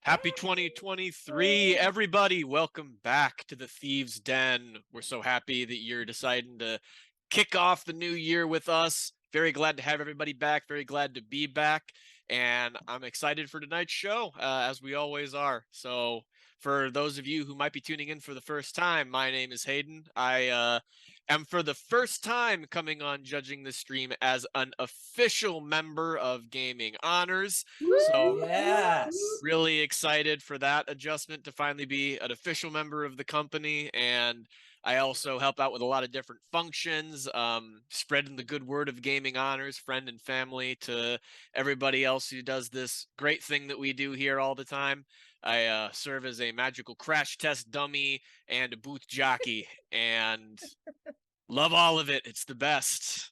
Happy 2023, everybody. Welcome back to the Thieves' Den. We're so happy that you're deciding to kick off the new year with us. Very glad to have everybody back. Very glad to be back. And I'm excited for tonight's show, as we always are. So, for those of you who might be tuning in for the first time, my name is Hayden. I am for the first time coming on judging the stream as an official member of Gaming Honors. So, Yes. really excited for that adjustment to finally be an official member of the company. And I also help out with a lot of different functions, spreading the good word of Gaming Honors, friend and family, to everybody else who does this great thing that we do here all the time. I serve as a magical crash test dummy and a booth jockey, and love all of it. It's the best.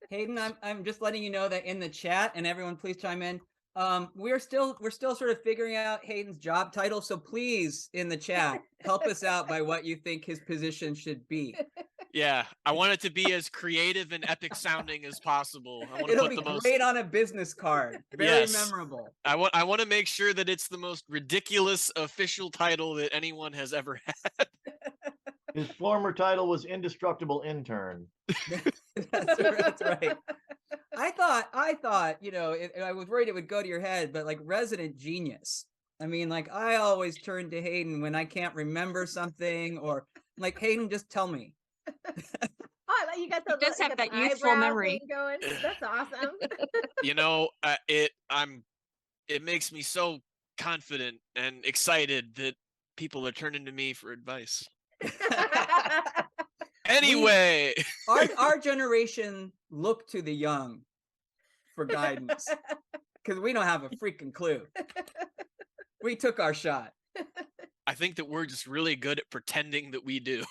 Hayden, I'm just letting you know that in the chat, and everyone please chime in. We're still sort of figuring out Hayden's job title, so please in the chat help us out by what you think his position should be. Yeah, I want it to be as creative and epic sounding as possible. I want to It'll put be the most great on a business card. Very memorable. I want to make sure that it's the most ridiculous official title that anyone has ever had. His former title was Indestructible Intern. That's right. I thought, you know, I was worried it would go to your head, but like Resident Genius. I mean, like I always turn to Hayden when I can't remember something, or like Hayden, just tell me. Oh, I like you got the Just have that youthful eyebrow memory thing going. That's awesome. You know, it makes me so confident and excited that people are turning to me for advice. Anyway, our generation look to the young for guidance because we don't have a freaking clue. We took our shot. I think that we're just really good at pretending that we do.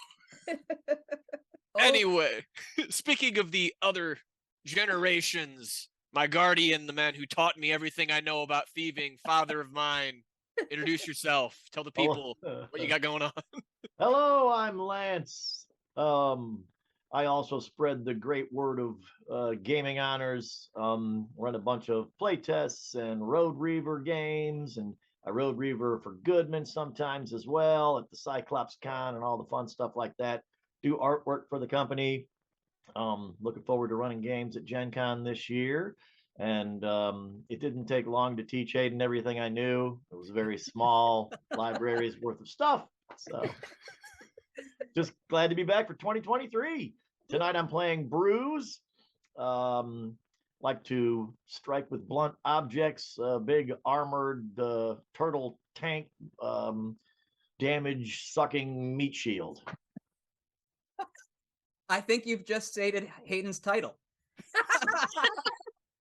Oh, Anyway, speaking of the other generations, my guardian, the man who taught me everything I know about thieving, father of mine, introduce yourself. Tell the people what you got going on. Hello, I'm Lance. I also spread the great word of Gaming Honors. Run a bunch of play tests and Road Reaver games, and I Road Reaver for Goodman sometimes as well at the Cyclops Con and all the fun stuff like that. Do artwork for the company. Looking forward to running games at Gen Con this year. And it didn't take long to teach Hayden everything I knew. It was a very small library's worth of stuff. So just glad to be back for 2023. Tonight I'm playing Brooze. Like to strike with blunt objects, big armored turtle tank damage sucking meat shield. I think you've just stated Hayden's title.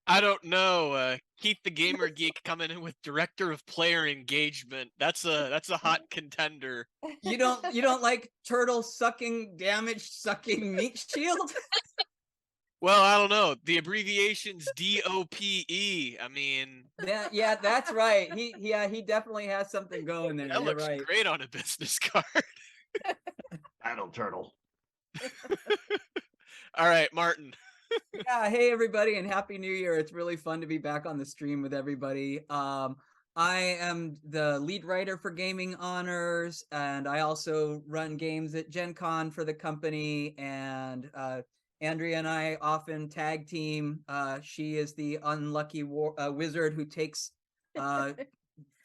I don't know. Keith the Gamer Geek coming in with Director of Player Engagement. That's a hot contender. You don't like turtle sucking damage sucking meat shield? Well, I don't know. The abbreviation's DOPE. I mean, Yeah, that's right. He definitely has something going there. that You're looks right. great on a business card. Battle turtle. All right, Martin. Yeah, hey everybody, and happy new year. It's really fun to be back on the stream with everybody. I am the lead writer for Gaming Honors, and I also run games at Gen Con for the company, and Andrea and I often tag team. She is the unlucky wizard who takes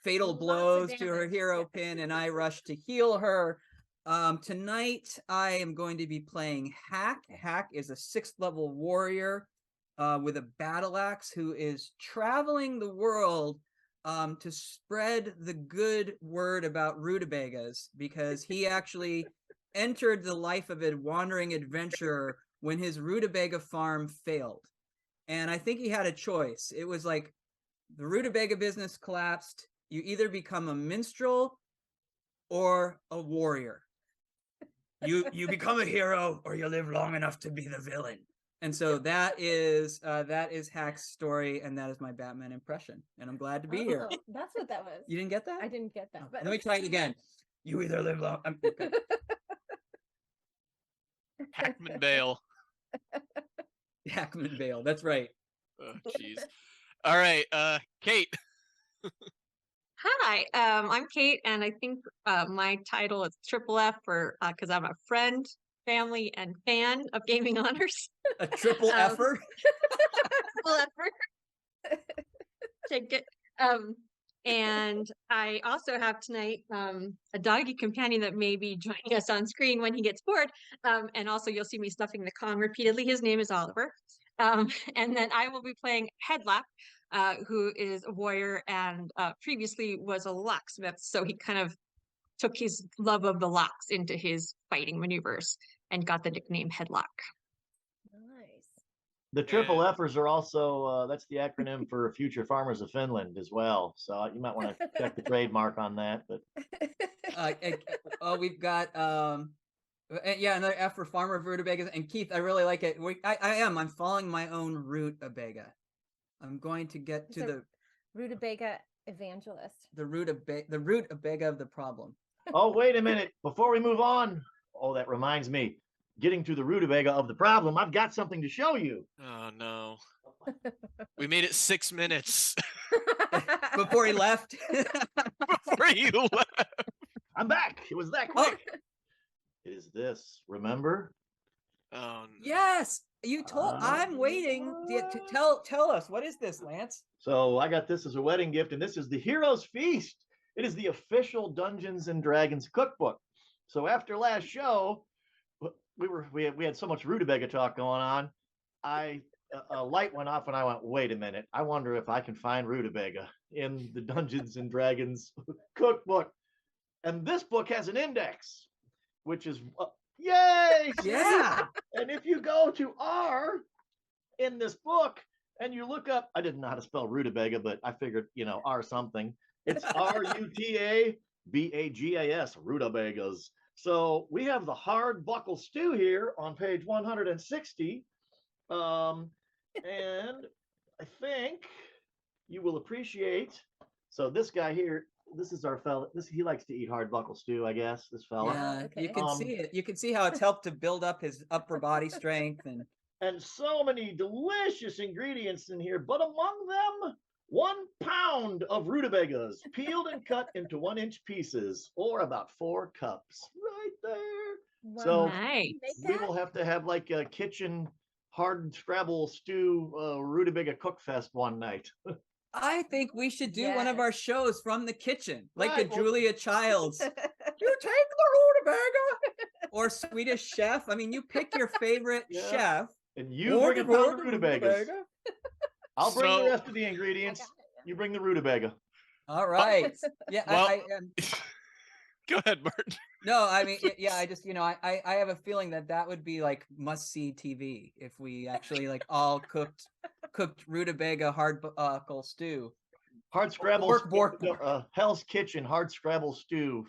fatal blows to her hero pin, and I rush to heal her. Tonight I am going to be playing Hack. Hack is a 6th level warrior with a battle axe who is traveling the world to spread the good word about rutabagas, because he actually entered the life of a wandering adventurer when his rutabaga farm failed. And I think he had a choice. It was like the rutabaga business collapsed. You either become a minstrel or a warrior. You become a hero, or you live long enough to be the villain. And so that is Hack's story, and that is my Batman impression. And I'm glad to be here. That's what that was. You didn't get that? I didn't get that. But Let me try it again. You either live long. Hackman Bale. Hackman Bale. That's right. Oh, jeez. All right, Kate. Hi, I'm Kate, and I think my title is Triple F for because I'm a friend, family, and fan of Gaming Honors. A triple Um, effort. Triple effort. Take it. And I also have tonight a doggy companion that may be joining us on screen when he gets bored. And also you'll see me stuffing the Kong repeatedly. His name is Oliver. And then I will be playing Headlock, who is a warrior and previously was a locksmith. So he kind of took his love of the locks into his fighting maneuvers and got the nickname Headlock. Nice. The triple Fers are also, that's the acronym for Future Farmers of Finland as well. So you might want to check the trademark on that. But We've got yeah, another F for farmer of rutabagas. And Keith, I really like it. I'm following my own rutabaga. I'm going to get It's to a the rutabaga evangelist. rutabaga of the problem. oh, wait a minute. Before we move on, oh, that reminds me. Getting to the rutabaga of the problem, I've got something to show you. Oh no. We made it 6 minutes Before he left. before you left. I'm back. It was that quick. It is this. Remember? Oh no. Yes, you told. I'm waiting. Tell us, what is this, Lance? So I got this as a wedding gift, and this is the Hero's Feast. It is the official Dungeons and Dragons cookbook. So after last show, we had so much rutabaga talk going on. A light went off, and I went, wait a minute. I wonder if I can find rutabaga in the Dungeons and Dragons cookbook. And this book has an index, which is yay! Yeah. And if you go to R in this book and you look up, I didn't know how to spell rutabaga, but I figured, R something. It's rutabagas, rutabagas. So we have the hard buckle stew here on page 160. And I think you will appreciate. So this guy here, this is our fella. He likes to eat hard buckle stew, I guess. This fella. Yeah, okay. you can see it. You can see how it's helped to build up his upper body strength and so many delicious ingredients in here, but among them, 1 pound of rutabagas peeled and cut into 1-inch pieces, or about 4 cups, right there. Wow. So Nice. we will have to have like a kitchen hard scrabble stew rutabaga cook fest one night. I think we should do one of our shows from the kitchen, like Right, a well- Julia Childs. You take the rutabaga, or Swedish Chef. I mean, you pick your favorite Yeah. chef. And you bring a pound of rutabagas. I'll bring the So- rest of the ingredients. You bring the rutabaga. All right. Yeah. Well- I Go ahead, Martin. no, I mean, yeah. I just, I have a feeling that would be like must-see TV if we actually like all cooked rutabaga hard buckle stew. Hard Scrabble, Bork. Hell's Kitchen hard Scrabble stew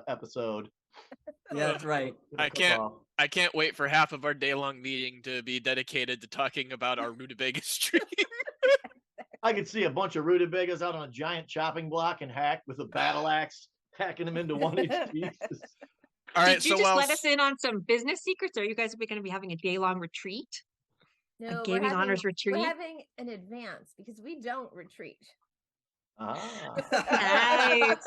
episode. Yeah, that's right. I can't wait for half of our day-long meeting to be dedicated to talking about our rutabaga stream. I could see a bunch of rutabagas out on a giant chopping block and hacked with a battle axe, hacking them into 1-inch pieces. All right, Did you so just while let us in on some business secrets? Or are you guys going to be having a day-long retreat? No, Gaming Honors we're retreat? having an advance because we don't retreat. Ah. Nice.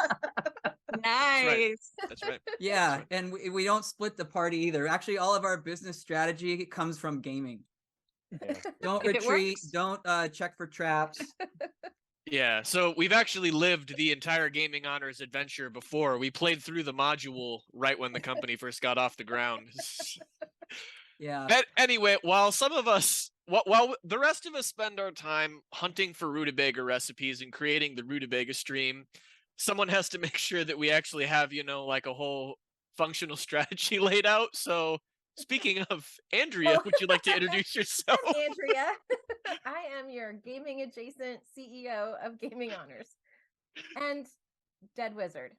Nice. That's right. Yeah, and we don't split the party either. Actually, all of our business strategy comes from gaming. Yeah. Don't If it retreat. works. Don't check for traps. Yeah, so we've actually lived the entire Gaming Honors adventure before. We played through the module right when the company first got off the ground. Yeah. But anyway, while the rest of us spend our time hunting for rutabaga recipes and creating the rutabaga stream, someone has to make sure that we actually have, like a whole functional strategy laid out. So speaking of, Andrea, would you like to introduce yourself? Andrea, I am your gaming adjacent CEO of Gaming Honors and Dead Wizard.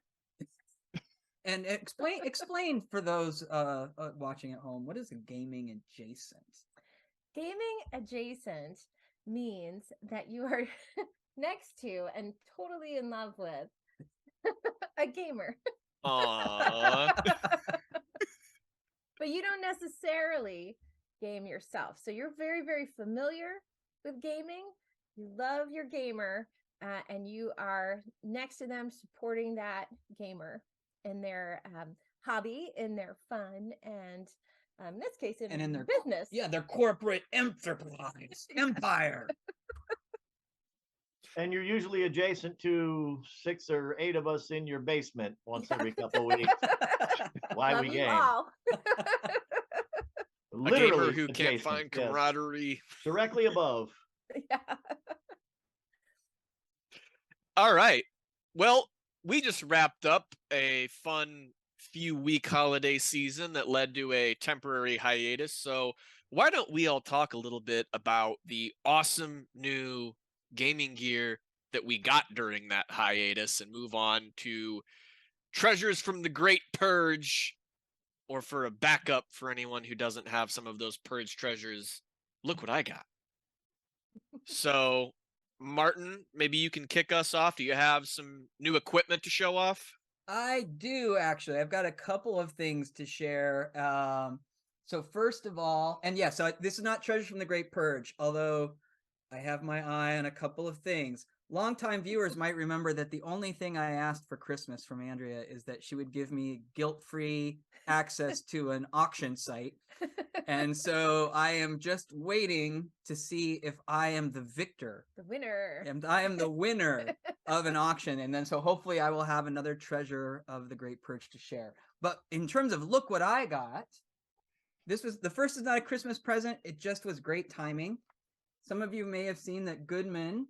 And explain for those watching at home, what is a gaming adjacent? Gaming adjacent means that you are next to and totally in love with a gamer. Aww. But you don't necessarily game yourself. So you're very, very familiar with gaming. You love your gamer, and you are next to them supporting that gamer in their hobby, in their fun, and in this case, in their business. Yeah, their corporate enterprise, empire. And you're usually adjacent to 6 or 8 of us in your basement once every couple of weeks. Why Love we you game. all. A gamer Literally who can't adjacent, find yes. camaraderie. Directly above. Yeah. All right. Well, we just wrapped up a fun few week holiday season that led to a temporary hiatus. So why don't we all talk a little bit about the awesome new gaming gear that we got during that hiatus and move on to treasures from the Great Purge, or for a backup for anyone who doesn't have some of those Purge treasures. Look what I got. So, Martin, maybe you can kick us off. Do you have some new equipment to show off? I do actually. I've got a couple of things to share. So first of all, and yeah, so this is not treasures from the Great Purge, although I have my eye on a couple of things. Longtime viewers might remember that the only thing I asked for Christmas from Andrea is that she would give me guilt-free access to an auction site. And so I am just waiting to see if I am the victor. The winner. And I am the winner of an auction. And then so hopefully I will have another treasure of the Great Purge to share. But in terms of look what I got, this was the first is not a Christmas present. It just was great timing. Some of you may have seen that Goodman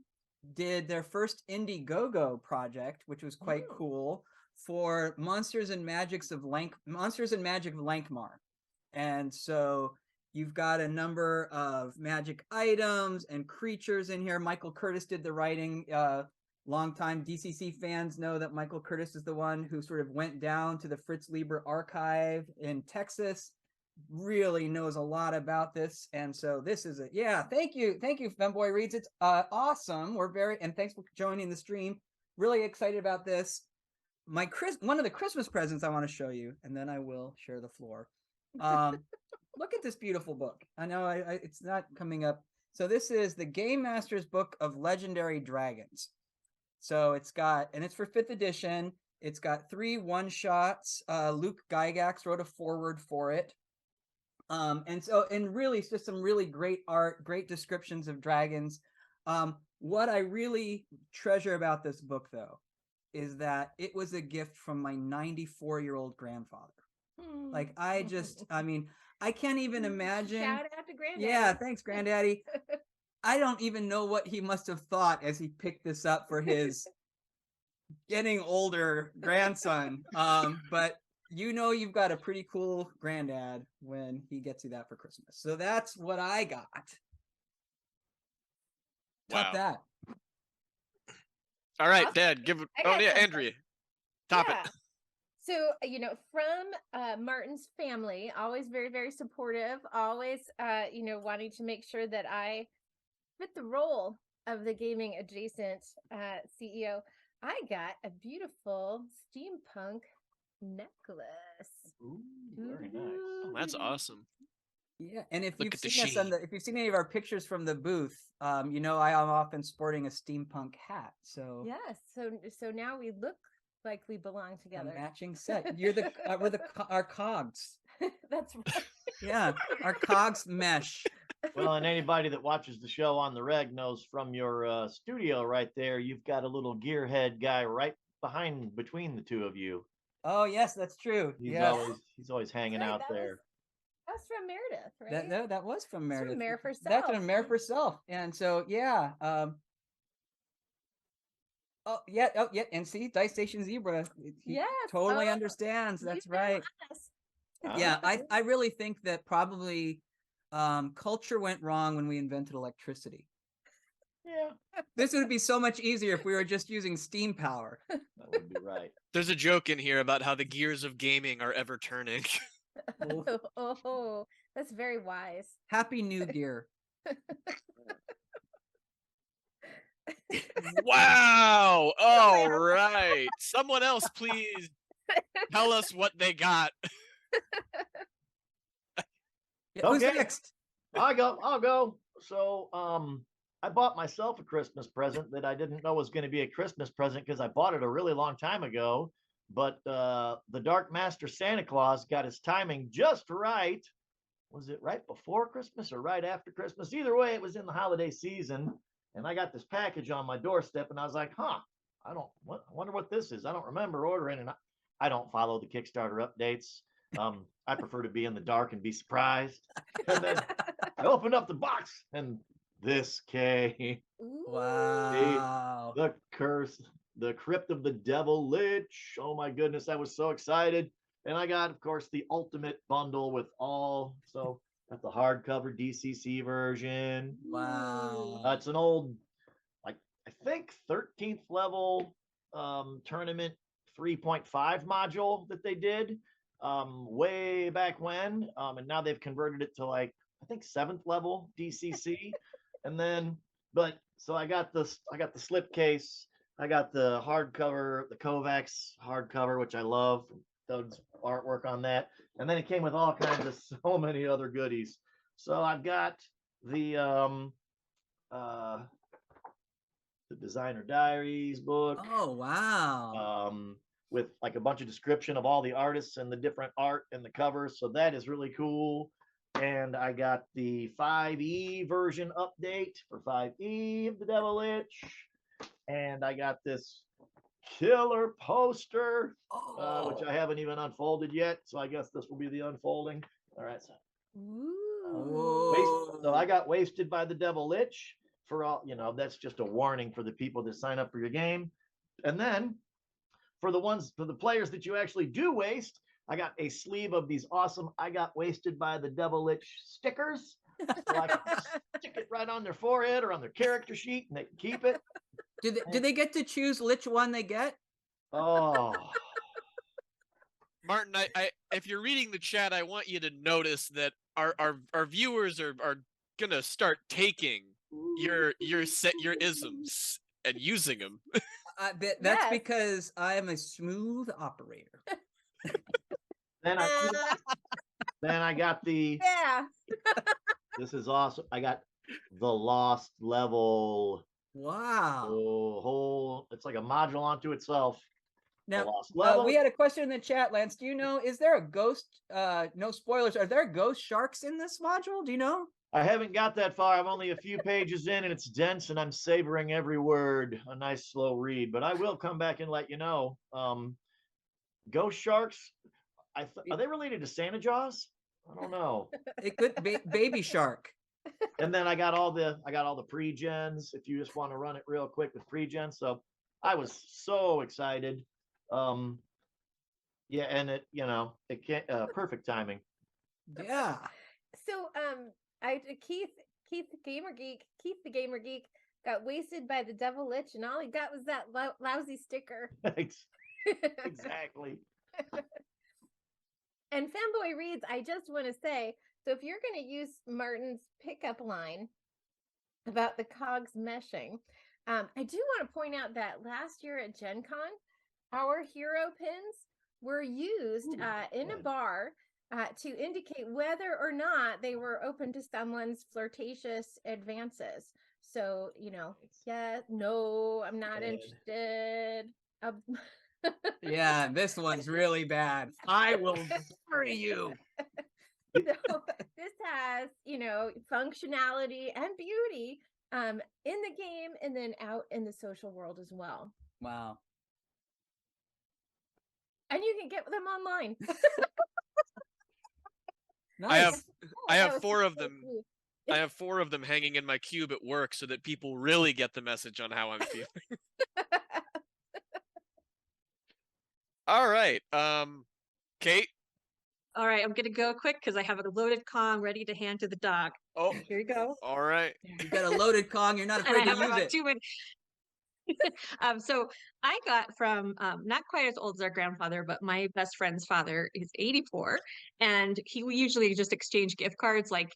did their first Indiegogo project, which was quite cool, for Monsters and Magic of Lankmar. And so you've got a number of magic items and creatures in here. Michael Curtis did the writing. Longtime DCC fans know that Michael Curtis is the one who sort of went down to the Fritz Lieber archive in Texas, really knows a lot about this. And so this is thank you Femboy Reads. It's awesome. And thanks for joining the stream. Really excited about this. One of the Christmas presents I want to show you, and then I will share the floor. Look at this beautiful book. I know it's not coming up. So this is the Game Master's Book of Legendary Dragons. So it's for 5th edition. It's got 3 one-shots. Luke Gygax wrote a foreword for it. And really it's just some really great art, great descriptions of dragons. What I really treasure about this book, though, is that it was a gift from my 94-year-old grandfather. Like, I can't even imagine. Shout out to Granddaddy. Yeah, thanks, Granddaddy. I don't even know what he must have thought as he picked this up for his getting older grandson. But you've got a pretty cool granddad when he gets you that for Christmas. So that's what I got. Top that. All right, Awesome. Dad, give it. Oh, yeah, Andrea. Top it. So, from Martin's family, always very, very supportive, always, wanting to make sure that I fit the role of the gaming adjacent CEO. I got a beautiful steampunk necklace. Ooh, very nice. Oh, that's awesome. Yeah, and if Look you've at the seen us sheen. if you've seen any of our pictures from the booth, I am often sporting a steampunk hat. So yes, so now we look like we belong together. A matching set. We're our cogs. That's right. Yeah, our cogs mesh. Well, and anybody that watches the show on the reg knows from your studio right there, you've got a little gearhead guy right between the two of you. Oh yes, that's true. He's always hanging out there. That was from Meredith, right? That was from Meredith. From Mare for Self. That's from Mare for Self. And so and see, Dice Station Zebra. He totally understands. That's right. Yeah, I really think that probably culture went wrong when we invented electricity. Yeah. This would be so much easier if we were just using steam power. That would be right. There's a joke in here about how the gears of gaming are ever turning. Oh, that's very wise. Happy New Gear. Wow. All right. Someone else, please tell us what they got. Who's Okay. next? I'll go. So, I bought myself a Christmas present that I didn't know was going to be a Christmas present because I bought it a really long time ago. But the Dark Master Santa Claus got his timing just right. Was it right before Christmas or right after Christmas? Either way, it was in the holiday season. And I got this package on my doorstep and I was like, huh, I wonder what this is. I don't remember ordering, and I don't follow the Kickstarter updates. I prefer to be in the dark and be surprised. And then I opened up the box and this came. Wow. The curse, the Crypt of the Devil Lich. Oh my goodness, I was so excited. And I got, of course, the ultimate bundle with all. So got the hardcover DCC version. Wow. It's an old, like, I think 13th level tournament 3.5 module that they did way back when. And now they've converted it to, like, I think 7th level DCC. And then, but so I got the slipcase. I got the hardcover, the Kovacs hardcover, which I love. Doug's artwork on that. And then it came with all kinds of so many other goodies. So I've got the Designer Diaries book. Oh, wow. With like a bunch of description of all the artists and the different art and the covers. So that is really cool. And I got the 5e version update for 5e of the Devil Lich. And I got this killer poster, which I haven't even unfolded yet. So I guess this will be the unfolding. All right. So I got wasted by the Devil Lich for all, that's just a warning for the people that sign up for your game. And then for the players that you actually do waste, I got a sleeve of these awesome I got wasted by the Devil Lich stickers. So I can stick it right on their forehead or on their character sheet and they can keep it. Do they get to choose which one they get? Oh. Martin, I if you're reading the chat, I want you to notice that our viewers are gonna start taking your isms and using them. That's because I am a smooth operator. Then I got the this is awesome. I got the Lost Level. Wow. It's like a module onto itself. Now, we had a question in the chat, Lance. Do you know, is there a ghost, no spoilers, are there ghost sharks in this module? Do you know? I haven't got that far. I'm only a few pages in and it's dense and I'm savoring every word. A nice slow read, but I will come back and let you know. Ghost sharks, are they related to Santa Jaws? I don't know. It could be baby shark. And then I got all the pre-gens if you just want to run it real quick with pre-gens. So I was so excited. Yeah, and it can't perfect timing. Yeah. So Keith the Gamer Geek got wasted by the Devil Lich and all he got was that lousy sticker. Exactly. And Fanboy Reads, I just want to say, so if you're going to use Martin's pickup line about the cogs meshing, I do want to point out that last year at Gen Con, our hero pins were used in a bar to indicate whether or not they were open to someone's flirtatious advances. So, yeah, no, I'm not interested. Yeah, this one's really bad. I will bury you. So this has, functionality and beauty in the game and then out in the social world as well. Wow. And you can get them online. Nice. I have 4 of them. I have 4 of them hanging in my cube at work so that people really get the message on how I'm feeling. All right. Kate? All right, I'm going to go quick because I have a loaded Kong ready to hand to the dog. Oh, here you go. All right. You got a loaded Kong. You're not afraid to use it. 2 minutes. So I got from not quite as old as our grandfather, but my best friend's father is 84, and we usually just exchange gift cards. Like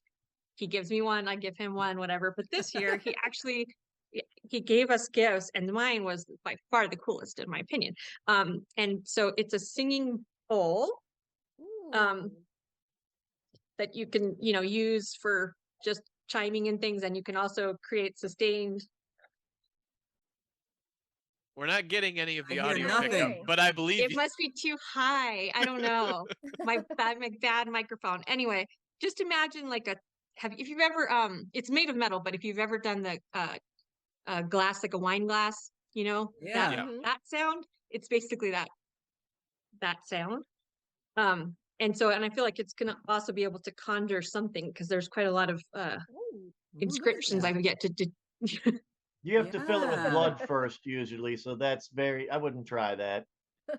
he gives me one, I give him one, whatever. But this year he actually gave us gifts, and mine was by far the coolest in my opinion. And so it's a singing bowl that you can use for just chiming in things, and you can also create sustained. We're not getting any of the I hear audio nothing. pickup, but I believe It you. must be too high. I don't know. My bad microphone. Anyway, just imagine like if you've ever it's made of metal, but if you've ever done the glass, like a wine glass, Yeah. Yeah. that sound, it's basically that sound. And I feel like it's gonna also be able to conjure something, because there's quite a lot of Ooh. Ooh, look at inscriptions that. I've yet to You have to fill it with Yeah. blood first, usually. So that's I wouldn't try that.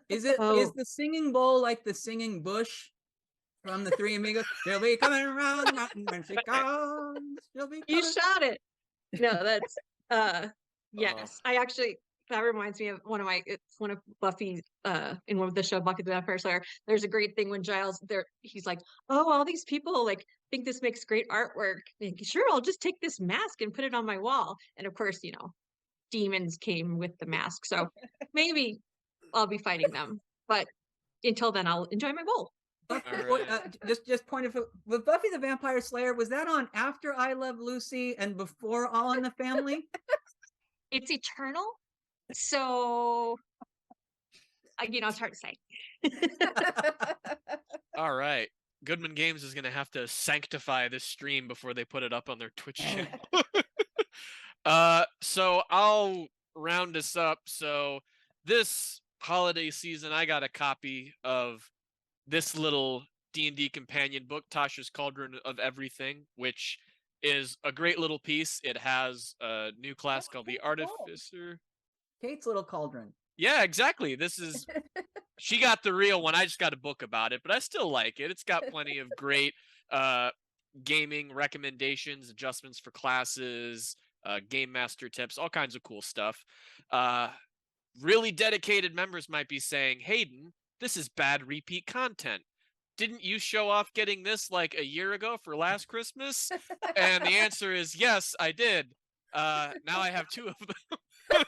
Is Oh. the singing bowl like the singing bush from the Three Amigos? She'll be coming around the mountain when she comes. She'll be You coming. shot it. No, that's yes. I actually, that reminds me of it's one of Buffy in one of the show Buffy the Vampire Slayer. There's a great thing when Giles he's like, oh, all these people like think this makes great artwork. Like, sure, I'll just take this mask and put it on my wall. And of course, demons came with the mask. So maybe I'll be fighting them. But until then, I'll enjoy my bowl. Just point of with Buffy the Vampire Slayer, was that on after I Love Lucy and before All in the Family? It's eternal. So it's hard to say. All right. Goodman Games is going to have to sanctify this stream before they put it up on their Twitch channel. So I'll round us up. So this holiday season, I got a copy of this little D&D companion book, Tasha's Cauldron of Everything, which is a great little piece. It has a new class called the Artificer. Kate's little cauldron. Yeah, exactly. She got the real one. I just got a book about it, but I still like it. It's got plenty of great gaming recommendations, adjustments for classes, game master tips, all kinds of cool stuff. Really dedicated members might be saying, Hayden, this is bad repeat content. Didn't you show off getting this like a year ago for last Christmas? And the answer is yes, I did. Now I have two of them.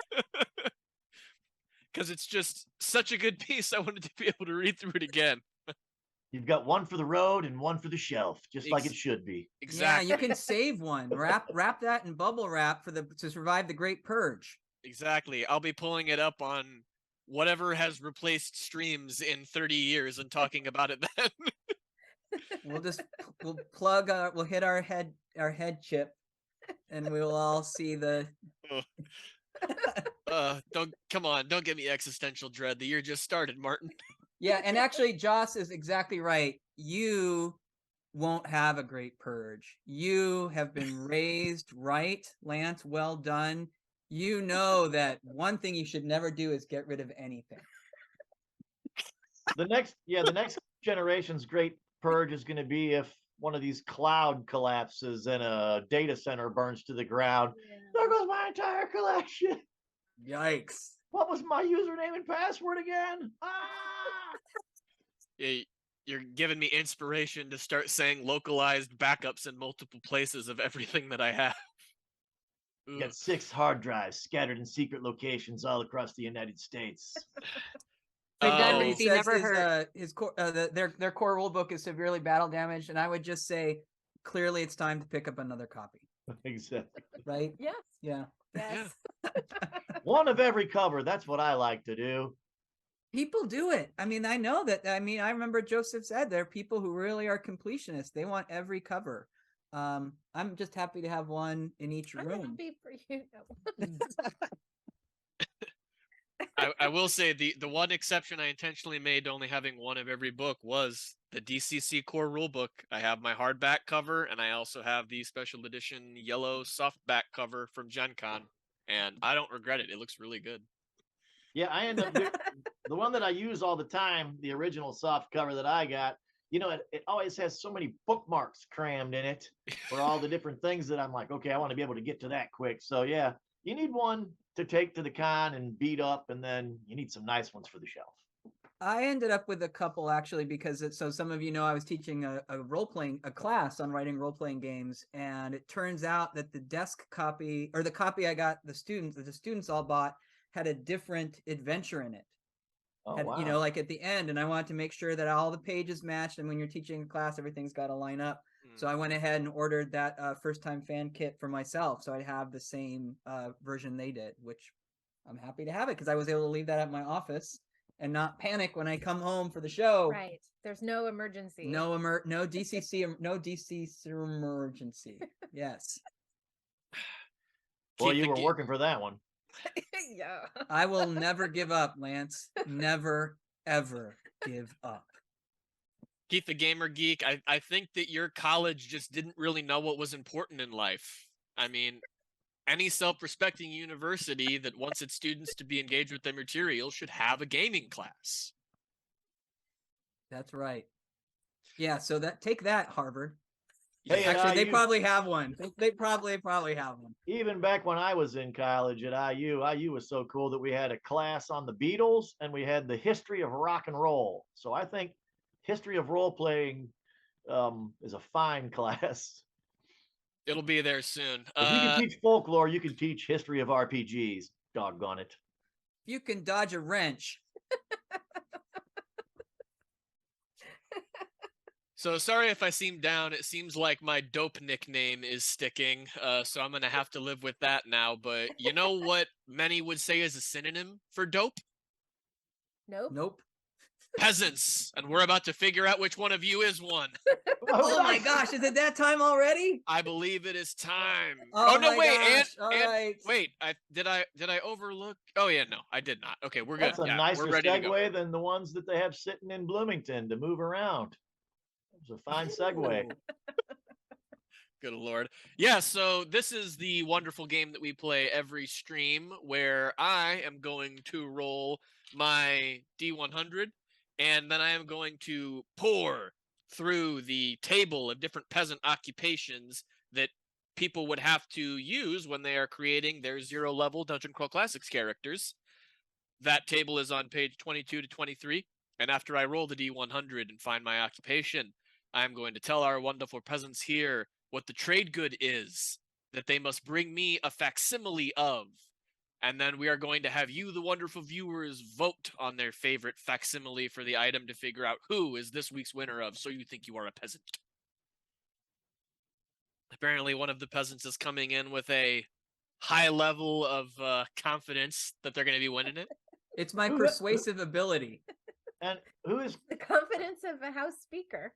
Because it's just such a good piece. I wanted to be able to read through it again. You've got one for the road and one for the shelf, just like it should be. Exactly. Yeah, you can save one. Wrap that in bubble wrap to survive the Great Purge. Exactly. I'll be pulling it up on whatever has replaced streams in 30 years and talking about it then. We'll hit our head chip, and we'll all see the. Don't get me existential dread. The year just started, Martin. Yeah, and actually, Joss is exactly right. You won't have a great purge. You have been raised right, Lance. Well done. You know that one thing you should never do is get rid of anything. The next generation's great purge is going to be if one of these cloud collapses and a data center burns to the ground. Yeah. There goes my entire collection. Yikes. What was my username and password again? You're giving me inspiration to start saying localized backups in multiple places of everything that I have. Got 6 hard drives scattered in secret locations all across the United States. Redundancy never hurt. His core, their core rule book is severely battle damaged, and I would just say, clearly, it's time to pick up another copy. Exactly. Right? Yes. Yeah. Yes. One of every cover. That's what I like to do. People do it. I mean, I know that. I mean, I remember Joseph said there are people who really are completionists. They want every cover. I'm just happy to have one in each I'm room. happy for you. I will say the one exception I intentionally made to only having one of every book was the DCC core rulebook. I have my hardback cover, and I also have the special edition yellow softback cover from Gen Con, and I don't regret it. It looks really good. Yeah, I end up the one that I use all the time, the original soft cover that I got. You know, it always has so many bookmarks crammed in it for all the different things that I'm like, okay, I want to be able to get to that quick. So yeah, you need one to take to the con and beat up, and then you need some nice ones for the shelf. I ended up with a couple actually because so some of you know I was teaching a class on writing role-playing games, and it turns out that the desk copy or the copy I got the students all bought had a different adventure in it. Oh, Had, wow. You know, like at the end, and I wanted to make sure that all the pages matched, and when you're teaching a class, everything's got to line up. So I went ahead and ordered that first time fan kit for myself, so I'd have the same version they did, which I'm happy to have it because I was able to leave that at my office and not panic when I come home for the show. Right. There's no emergency. No DCC no DCC emergency. Yes. Well, Keith, you the were ga- working for that one. Yeah. I will never give up, Lance. Never ever give up. Keith the Gamer Geek, I think that your college just didn't really know what was important in life. I mean, any self-respecting university that wants its students to be engaged with their material should have a gaming class. That's right. Yeah, so take that, Harvard. Hey, and Actually, they IU probably have one. They probably have one. even back when I was in college at IU was so cool that we had a class on the Beatles and we had the history of rock and roll. So I think history of role playing is a fine class. It'll be there soon. If you can teach folklore, you can teach history of RPGs. Doggone it. You can dodge a wrench. So sorry if I seem down. It seems like my dope nickname is sticking, so I'm going to have to live with that now. But you know what many would say is a synonym for dope? Nope. Nope. Peasants. And we're about to figure out which one of you is one. Oh my gosh, is it that time already? I believe it is time. Oh no, my wait, gosh, all and right. wait, did I overlook? Oh yeah, no, I did not. Okay, we're good. That's a Yeah, nicer we're ready to go. segue than the ones that they have sitting in Bloomington to move around. It's a fine segue. Good Lord. Yeah, so this is the wonderful game that we play every stream where I am going to roll my D100 and then I am going to pour through the table of different peasant occupations that people would have to use when they are creating their 0-level Dungeon Crawl Classics characters. That table is on page 22 to 23, and after I roll the D100 and find my occupation, I'm going to tell our wonderful peasants here what the trade good is that they must bring me a facsimile of. And then we are going to have you, the wonderful viewers, vote on their favorite facsimile for the item to figure out who is this week's winner of So You Think You Are a Peasant. Apparently one of the peasants is coming in with a high level of confidence that they're going to be winning it. It's my persuasive ability. And who is The confidence of a house speaker.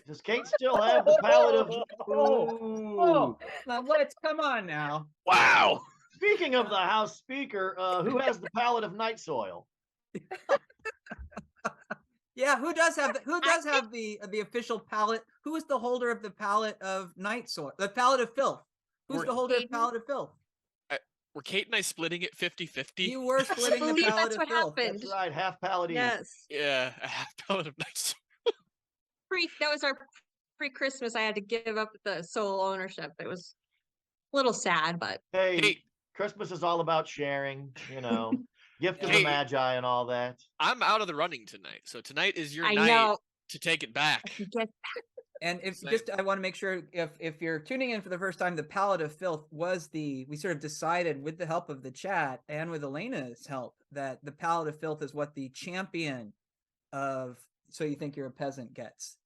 does Kate still have the palette of Oh, now let's come on now. Wow! Speaking of the House Speaker, who has the palette of night soil? Yeah, who does have the official palette? Who is the holder of the palette of night soil? The palette of filth. Who's We're- the holder of Hayden? palette of filth? Were Kate and I splitting it 50-50? You were splitting the believe palette that's of what filth. happened. That's right, half palette each. Yes. Yeah, a half pallet of nice. That was our pre-Christmas. I had to give up the sole ownership. It was a little sad, but Hey, Kate, Christmas is all about sharing, gift of the Hey. Magi and all that. I'm out of the running tonight, so tonight is your I night know. to take it back. Get And if Same. just I want to make sure if you're tuning in for the first time, the palette of filth was we sort of decided with the help of the chat and with Elena's help that the palette of filth is what the champion of So You Think You're a Peasant gets.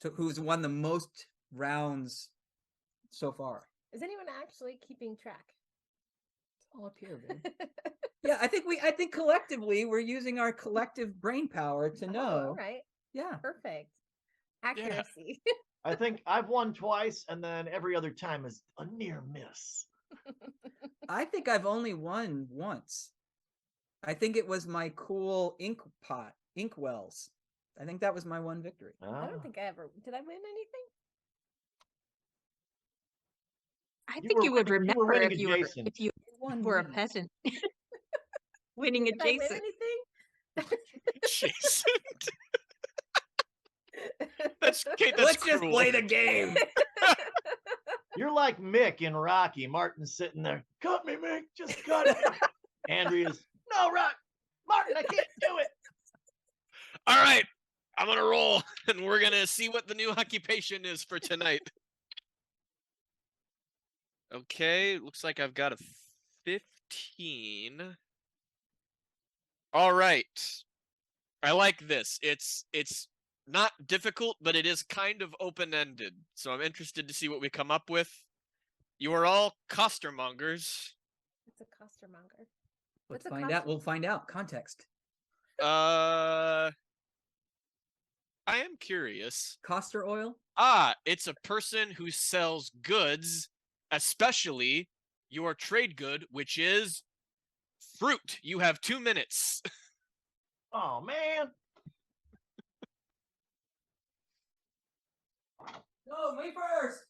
So who's won the most rounds so far. Is anyone actually keeping track? It's all up here, babe. Yeah, I think collectively we're using our collective brain power to Oh, know. all right. Yeah. Perfect. Accuracy. I think I've won twice, and then every other time is a near miss. I think I've only won once. I think it was my cool ink wells. I think that was my one victory. I Ah. don't think I ever did. I win anything? I You think were you would winning- you were remember winning if you One were a win. peasant. Winning Did I win adjacent. anything? Jason. That's Kate. That's Let's just cruel. play the game. You're like Mick in Rocky. Martin's sitting there. Cut me, Mick. Just cut it. Andrea's, no, Martin, I can't do it. All right, I'm gonna roll, and we're gonna see what the new occupation is for tonight. Okay, looks like I've got a 15. All right, I like this. It's not difficult, but it is kind of open-ended. So I'm interested to see what we come up with. You are all costermongers. It's a costermonger. Let's What's a find out. We'll find out. Context. I am curious. Coster oil? It's a person who sells goods, especially your trade good, which is fruit. You have 2 minutes. Oh man. No, me first.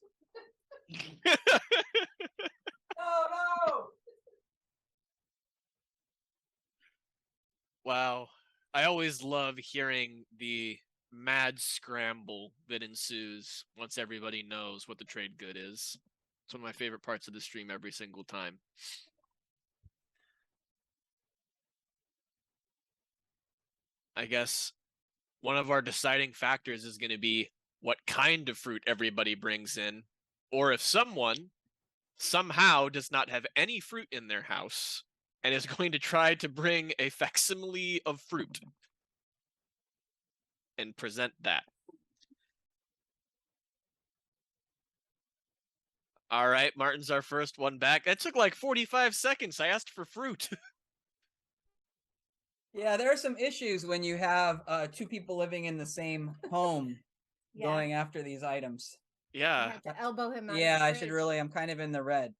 No. Wow. I always love hearing the mad scramble that ensues once everybody knows what the trade good is. It's one of my favorite parts of the stream every single time. I guess one of our deciding factors is going to be what kind of fruit everybody brings in, or if someone somehow does not have any fruit in their house and is going to try to bring a facsimile of fruit and present that. All right, Martin's our first one back. That took like 45 seconds. I asked for fruit. Yeah, there are some issues when you have 2 people living in the same home Yeah. going after these items. I Yeah, had to elbow him out. Yeah, of the I should fridge. really. I'm kind of in the red.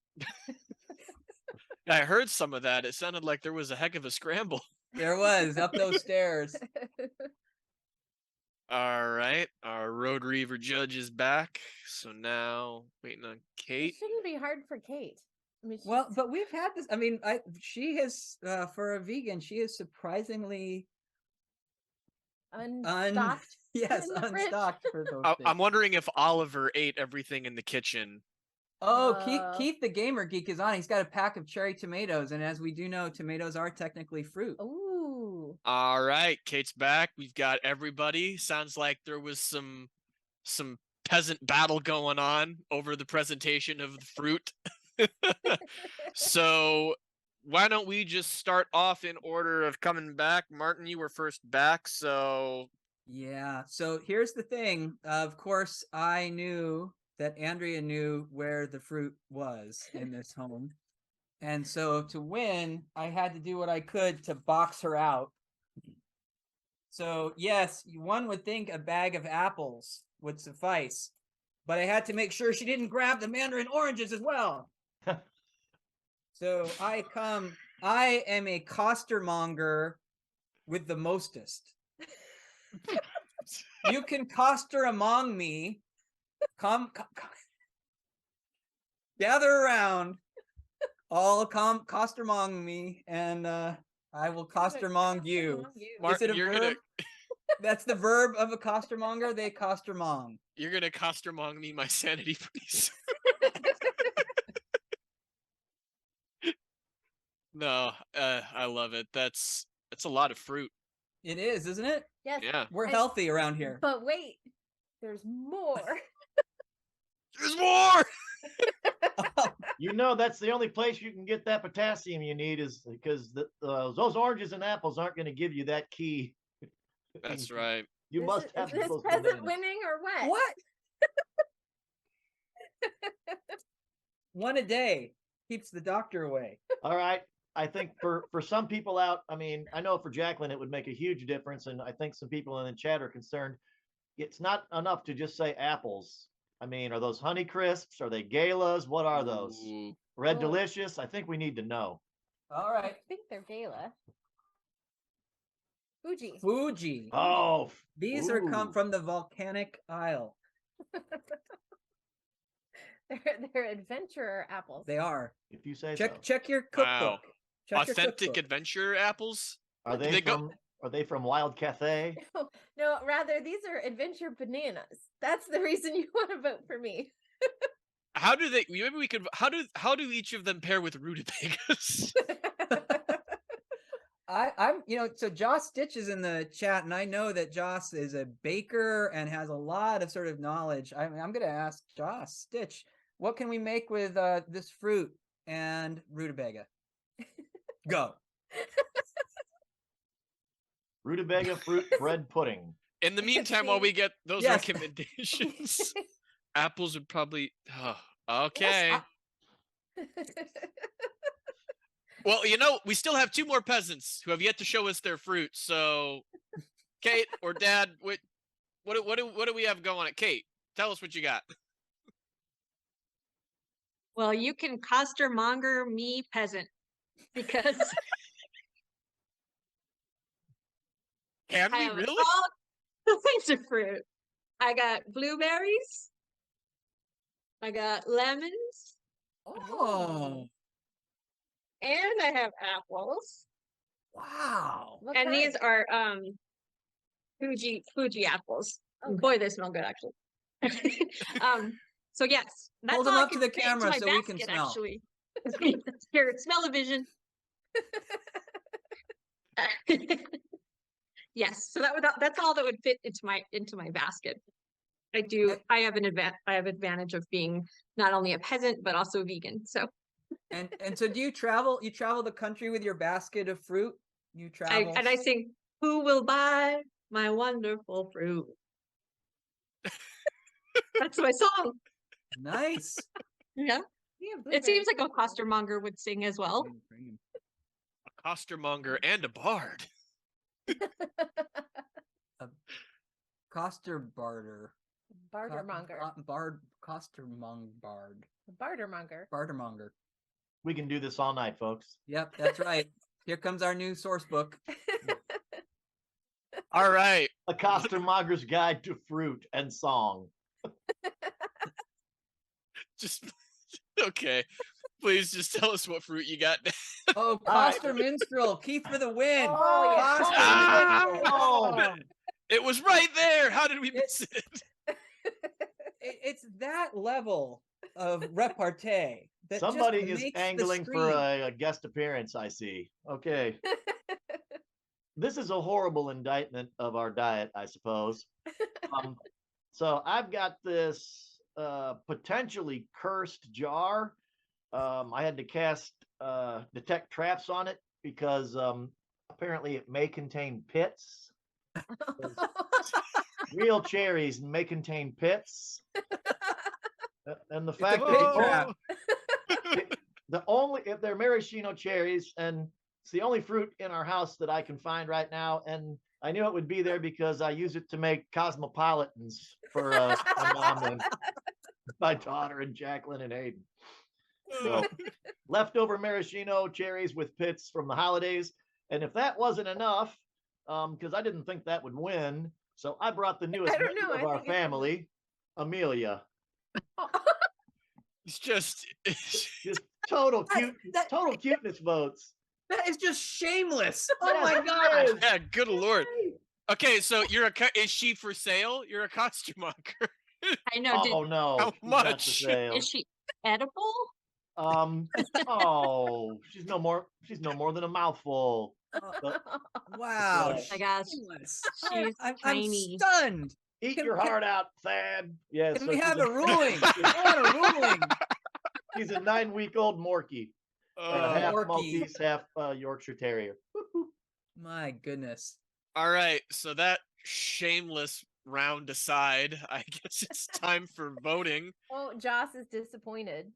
I heard some of that. It sounded like there was a heck of a scramble. There was up those stairs. All right, our Road Reaver judge is back. So now waiting on It Kate. shouldn't be hard for Kate. I mean, Well, she's- but we've had this. I mean, she has for a vegan, she is surprisingly unstocked. yes, in the fridge. unstocked for those I'm things. wondering if Oliver ate everything in the kitchen. Oh, Uh, Keith the gamer geek is on. He's got a pack of cherry tomatoes, and as we do know, tomatoes are technically fruit. Ooh. All right, Kate's back. We've got everybody. Sounds like there was some peasant battle going on over the presentation of the fruit. So why don't we just start off in order of coming back? Martin, you were first back, so Yeah. So here's the thing. Of course, I knew that Andrea knew where the fruit was in this home. And so to win, I had to do what I could to box her out. So yes, one would think a bag of apples would suffice, but I had to make sure she didn't grab the mandarin oranges as well. So I am a costermonger with the mostest. You can coster among me. Come, gather around. All coster among me, and I will costermong you. Is it Martin, a you're verb? gonna That's the verb of a costermonger. They costermong. costermong me my sanity, please. No, I love it. That's a lot of fruit. It is, isn't it? Yes. Yeah. We're And- healthy around here. But wait, there's more. There's more. You know that's the only place you can get that potassium you need is because those oranges and apples aren't going to give you that key. That's right. You must have Is this those peasant bananas. winning or what? What? One a day keeps the doctor away. All right. I think for some people out, I mean, I know for Jacqueline it would make a huge difference, and I think some people in the chat are concerned. It's not enough to just say apples. I mean, are those Honey Crisps? Are they Galas? What are those? Ooh. Red Oh. Delicious? I think we need to know. All I right. think they're gala. Fuji. Fuji. Oh, These are come ooh. from the volcanic isle. They're adventurer apples. They are. If you say so. Check your cookbook. Wow. Check your Authentic cookbook. adventure apples. Are Do they go- from Are they from Wild Cathay? No, rather these are adventure bananas. That's the reason you want to vote for me. How do they? Maybe we could. How do each of them pair with rutabagas? I'm so Joss Stitch is in the chat, and I know that Joss is a baker and has a lot of sort of knowledge. I'm gonna ask Joss Stitch, what can we make with this fruit and rutabaga? Go. Rutabaga fruit bread pudding. In the meantime, while we get those Yes. recommendations, apples would probably. Oh, Yes, okay. Well, we still have 2 more peasants who have yet to show us their fruit. So, Kate or Dad, what do we have going? At Kate, tell us what you got. Well, you can costermonger me peasant because Can I we have really? all kinds of fruit. I got blueberries. I got lemons, Oh, and I have apples. wow. What And these kind? are Fuji apples. Okay. Boy, they smell good actually. So yes, that's Hold all them I up to can the fit into camera my so we can basket, smell. actually. Here, smell-o-vision. Yes, so that's all that would fit into my basket. I have advantage of being not only a peasant but also vegan. So And so do you travel the country with your basket of fruit? You travel. I sing, "Who will buy my wonderful fruit?" That's my song. Nice. Yeah, it seems like a costermonger would sing as well. A costermonger and a bard. Coster barter. Bartermonger. Bartermonger. Bartermonger. We can do this all night, folks. Yep, that's right. Here comes our new source book. All right. A costermonger's guide to fruit and song. Just okay. Please just tell us what fruit you got. Oh, Coster Minstrel, Keith for the win. Oh, yeah. Coster Ah! Minstrel. It was right there. How did we miss it? It's that level of repartee that Somebody just is makes the angling for stream. a guest appearance, I see. Okay. This is a horrible indictment of our diet, I suppose. So I've got this potentially cursed jar. I had to cast detect traps on it because apparently it may contain pits. Real cherries may contain pits. And the It's a fact pit that trap. if they're maraschino cherries, and it's the only fruit in our house that I can find right now, and I knew it would be there because I use it to make cosmopolitans for my mom and my daughter and Jacqueline and Hayden. So leftover maraschino cherries with pits from the holidays, and if that wasn't enough, because I didn't think that would win, so I brought the newest don't know, member of I our think it's family, Amelia. It's just Just total cuteness votes. That is just shameless. Oh Yes, my it gosh. is. yeah, good lord. Okay, so is she for sale? You're a costermonger. I know. Oh no. How she's not for much? sale. Is she edible? She's no more than a mouthful. Wow. Oh my gosh. Shameless. She's I'm tiny. stunned. Eat Can- your can- heart out, Thad. Yes. Can we have a ruling? I want a ruling. She's a 9-week-old Morkie. Half Morkie. Maltese, half Yorkshire Terrier. My goodness. All right, so that shameless round aside, I guess it's time for voting. Oh, Joss is disappointed.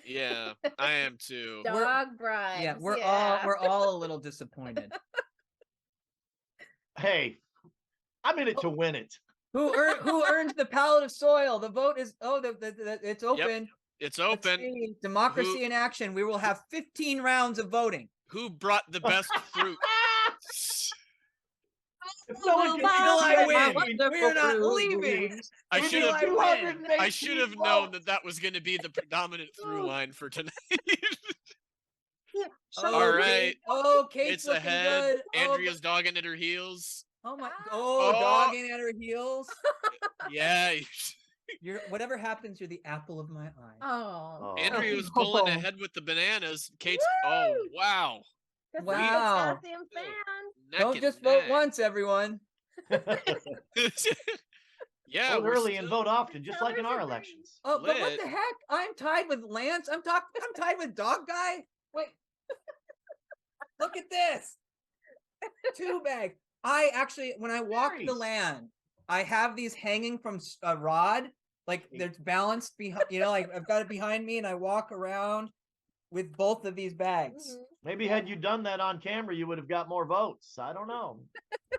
Yeah, I am too. Dog bribes. Yeah, we're all a little disappointed. Hey, I'm in it to win it. Who earned the pallet of soil? The vote is it's open. It's Let's open. see. Democracy in action. We will have 15 rounds of voting. Who brought the best fruit? If no one Until can I beat win, that, we're not leaving. I we should need have 218 I should have known votes. that was going to be the predominant through line for tonight. Oh, right. Oh, Kate's It's looking ahead. good. Andrea's dogging at her heels. Oh my. Oh. Dogging at her heels. Yeah. You're whatever happens. You're the apple of my eye. Oh. Andrea was pulling ahead with the bananas. Kate's. Oh wow. That's Wow. a potassium fan. Neck Don't and just vote neck. once, everyone. Yeah, Vote we're early and still- vote often, just like in our Colors are elections. Oh, but what Lit. the heck? I'm tied with Lance. I'm tied with Dog Guy. Wait. Look at this. 2 bag. I actually, when I walked the Nice. land, I have these hanging from a rod, like there's balanced behind. Like I've got it behind me, and I walk around with both of these bags. Mhm. Maybe had you done that on camera, you would have got more votes. I don't know.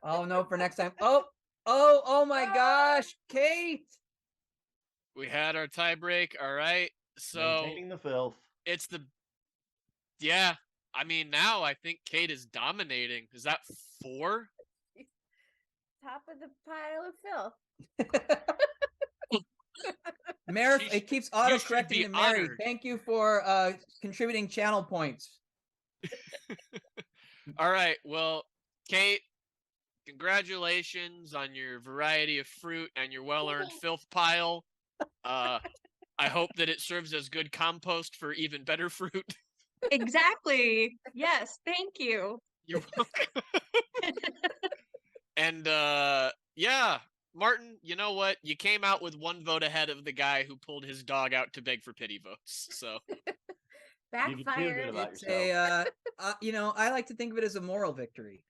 Oh no, for next time. Oh my gosh, Kate. We had our tie break. All right. So Maintaining the filth. it's yeah. I mean, now I think Kate is dominating. Is that 4? Top of the pile of filth. Mary, She it keeps you auto should correcting be to Mary. honored. Thank you for contributing channel points. All right. Well, Kate, congratulations on your variety of fruit and your well-earned filth pile. I hope that it serves as good compost for even better fruit. Exactly. Yes. Thank you. You're welcome. And yeah, Martin, you know what? You came out with 1 vote ahead of the guy who pulled his dog out to beg for pity votes. So You can feel Backfired. good about It's yourself. I like to think of it as a moral victory.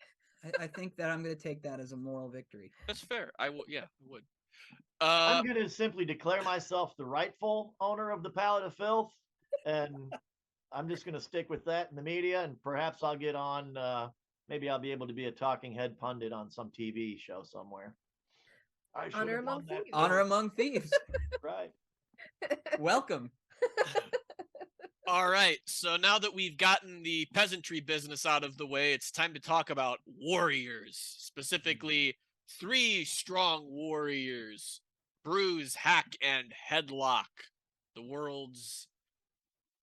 I think that I'm going to take that as a moral victory. that's fair. I would, yeah, I would. I'm going to simply declare myself the rightful owner of the pallet of filth, and I'm just going to stick with that in the media, and perhaps I'll get on. Maybe I'll be able to be a talking head pundit on some TV show somewhere. I should Honor have Among won that. Thieves. Honor vote. Among Thieves. Right. Welcome. All right. So now that we've gotten the peasantry business out of the way, it's time to talk about warriors, specifically 3 strong warriors: Brooze, Hack, and Headlock, the world's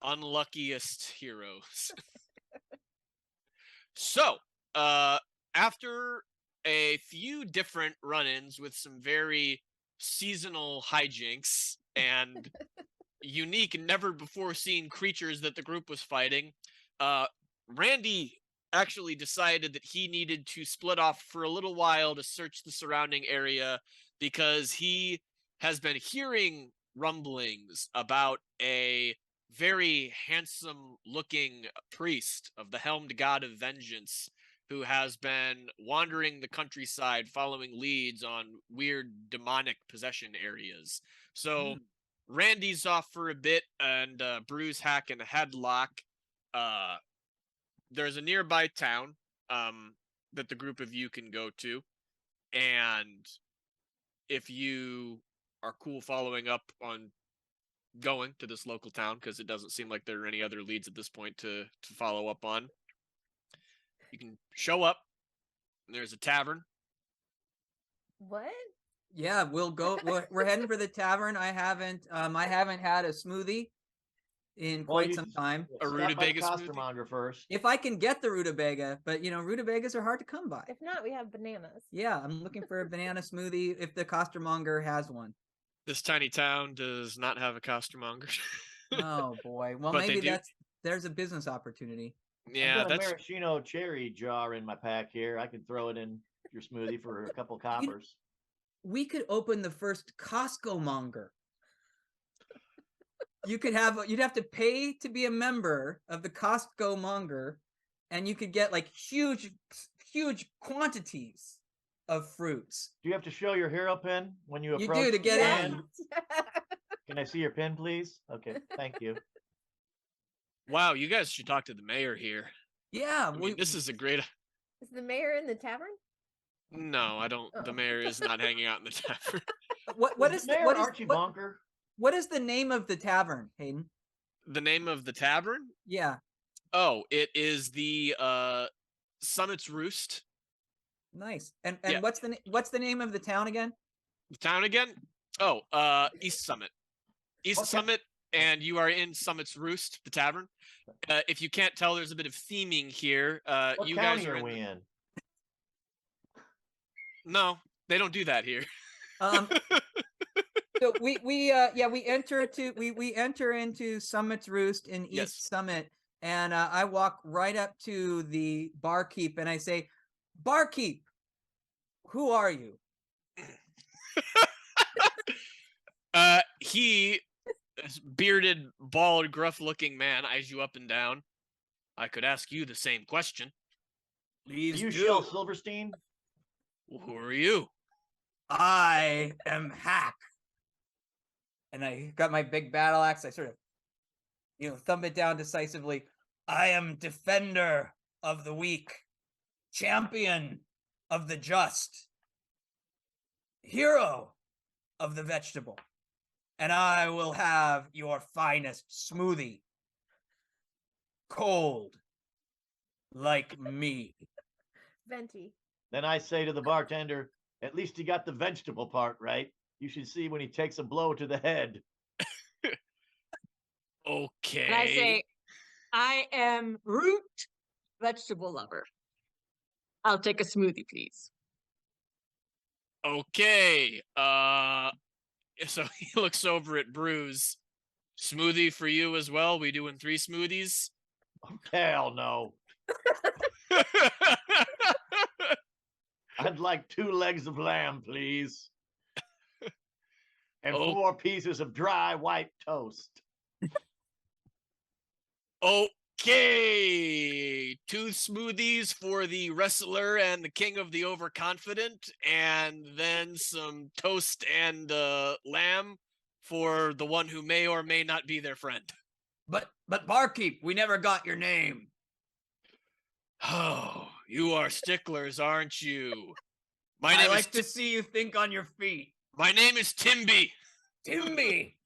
unluckiest heroes. So, after a few different run-ins with some very seasonal hijinks and unique, never before seen creatures that the group was fighting, Randy actually decided that he needed to split off for a little while to search the surrounding area because he has been hearing rumblings about a very handsome looking priest of the helmed god of vengeance who has been wandering the countryside following leads on weird demonic possession areas. So Randy's off for a bit, and Brooze, Hack, and Headlock. There's a nearby town that the group of you can go to, and if you are cool following up on going to this local town, because it doesn't seem like there are any other leads at this point to follow up on, you can show up. There's a tavern. What? Yeah, we'll go. We're heading for the tavern. I haven't had a smoothie in Well, quite you some just time. A stop by the rutabaga smoothie? costermonger first. If I can get the rutabaga, but rutabagas are hard to come by. If not, we have bananas. Yeah, I'm looking for a banana smoothie if the costermonger has one. This tiny town does not have a costermonger. Oh boy. Well, But they maybe do- there's a business opportunity. Yeah, I've got a that's maraschino cherry jar in my pack here. I can throw it in your smoothie for a couple coppers. We could open the first Costco monger. You'd have to pay to be a member of the Costco monger, and you could get like huge quantities of fruits. Do you have to show your hero pin when you You approach? do to get the in. stand? Can I see your pin, please? Okay, thank you. wow. You guys should talk to the mayor here. Yeah, I mean, this is a great. Is the mayor in the tavern? No, I don't. The Oh. mayor is not hanging out in the tavern. what Is is Mayor what is Archie what, Bunker? what is the name of the tavern, Hayden? The name of the tavern? Yeah, Oh, it is the Summit's Roost. nice. And Yeah. what's the name of the town again? The town again? Oh, East Summit. East Okay. Summit, and you are in Summit's Roost, the tavern. If you can't tell, there's a bit of theming here. What You county guys are are in. we in? No, they don't do that here. So we enter into Summit's Roost in Yes. East Summit, and I walk right up to the barkeep and I say, "Barkeep, who are you?" He, this bearded, bald, gruff-looking man, eyes you up and down. I could ask you the same question. Are you Shel Silverstein? Who are you? I am Hack. And I got my big battle axe. I sort of, thumb it down decisively. I am defender of the weak, champion of the just, hero of the vegetable. And I will have your finest smoothie. Cold. Like me. Venti. Then I say to the bartender, at least he got the vegetable part right. You should see when he takes a blow to the head. Okay. And I say, I am root vegetable lover. I'll take a smoothie, please. Okay. So he looks over at Brooze. Smoothie for you as well? We doing 3 smoothies? Oh, hell no. I'd like 2 legs of lamb, please. And Oh. 4 pieces of dry white toast. Okay. 2 smoothies for the wrestler and the king of the overconfident, and then some toast and lamb for the one who may or may not be their friend. But barkeep, we never got your name. Oh, you are sticklers, aren't you? I like to see you think on your feet. My name is Timby. Timby.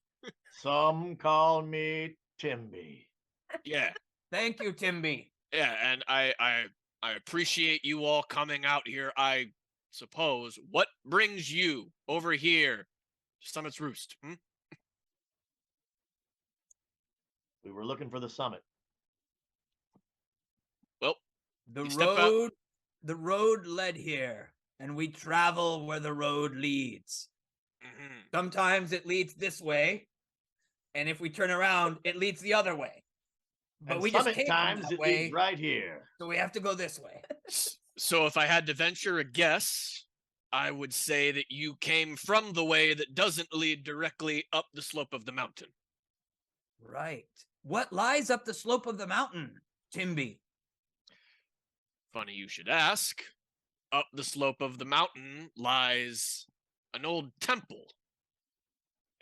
Some call me Timby. Yeah. Thank you, Timby. Yeah, and I appreciate you all coming out here. I suppose. What brings you over here to Summit's Roost? We were looking for the summit. Well, The you step out. road led here, and we travel where the road leads. Mhm. Sometimes it leads this way, and if we turn around, it leads the other way. But And we just summit came from times that it way, leads right here. so we have to go this way. So if I had to venture a guess, I would say that you came from the way that doesn't lead directly up the slope of the mountain. Right. What lies up the slope of the mountain, Timby? Funny you should ask. Up the slope of the mountain lies an old temple.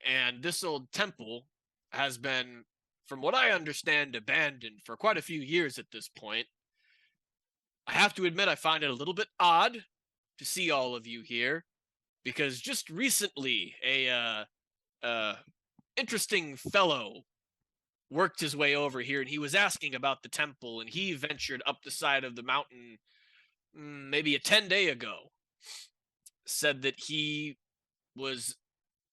And this old temple has been, from what I understand, abandoned for quite a few years at this point. I have to admit, I find it a little bit odd to see all of you here, because just recently a interesting fellow worked his way over here, and he was asking about the temple, and he ventured up the side of the mountain maybe a 10-day ago. Said that he was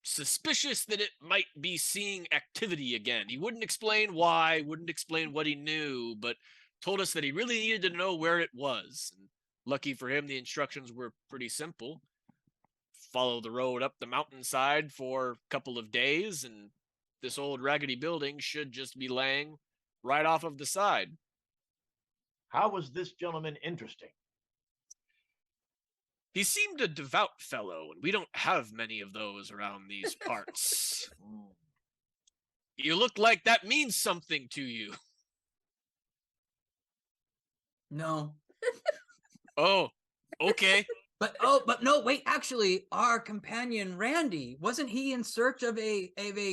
suspicious that it might be seeing activity again. He wouldn't explain why, wouldn't explain what he knew, but told us that he really needed to know where it was. And lucky for him, the instructions were pretty simple. Follow the road up the mountainside for a couple of days, and this old raggedy building should just be laying right off of the side. How was this gentleman interesting? He seemed a devout fellow, and we don't have many of those around these parts. You look like that means something to you. No. Oh, okay. But no, wait, actually, our companion Randy, wasn't he in search of a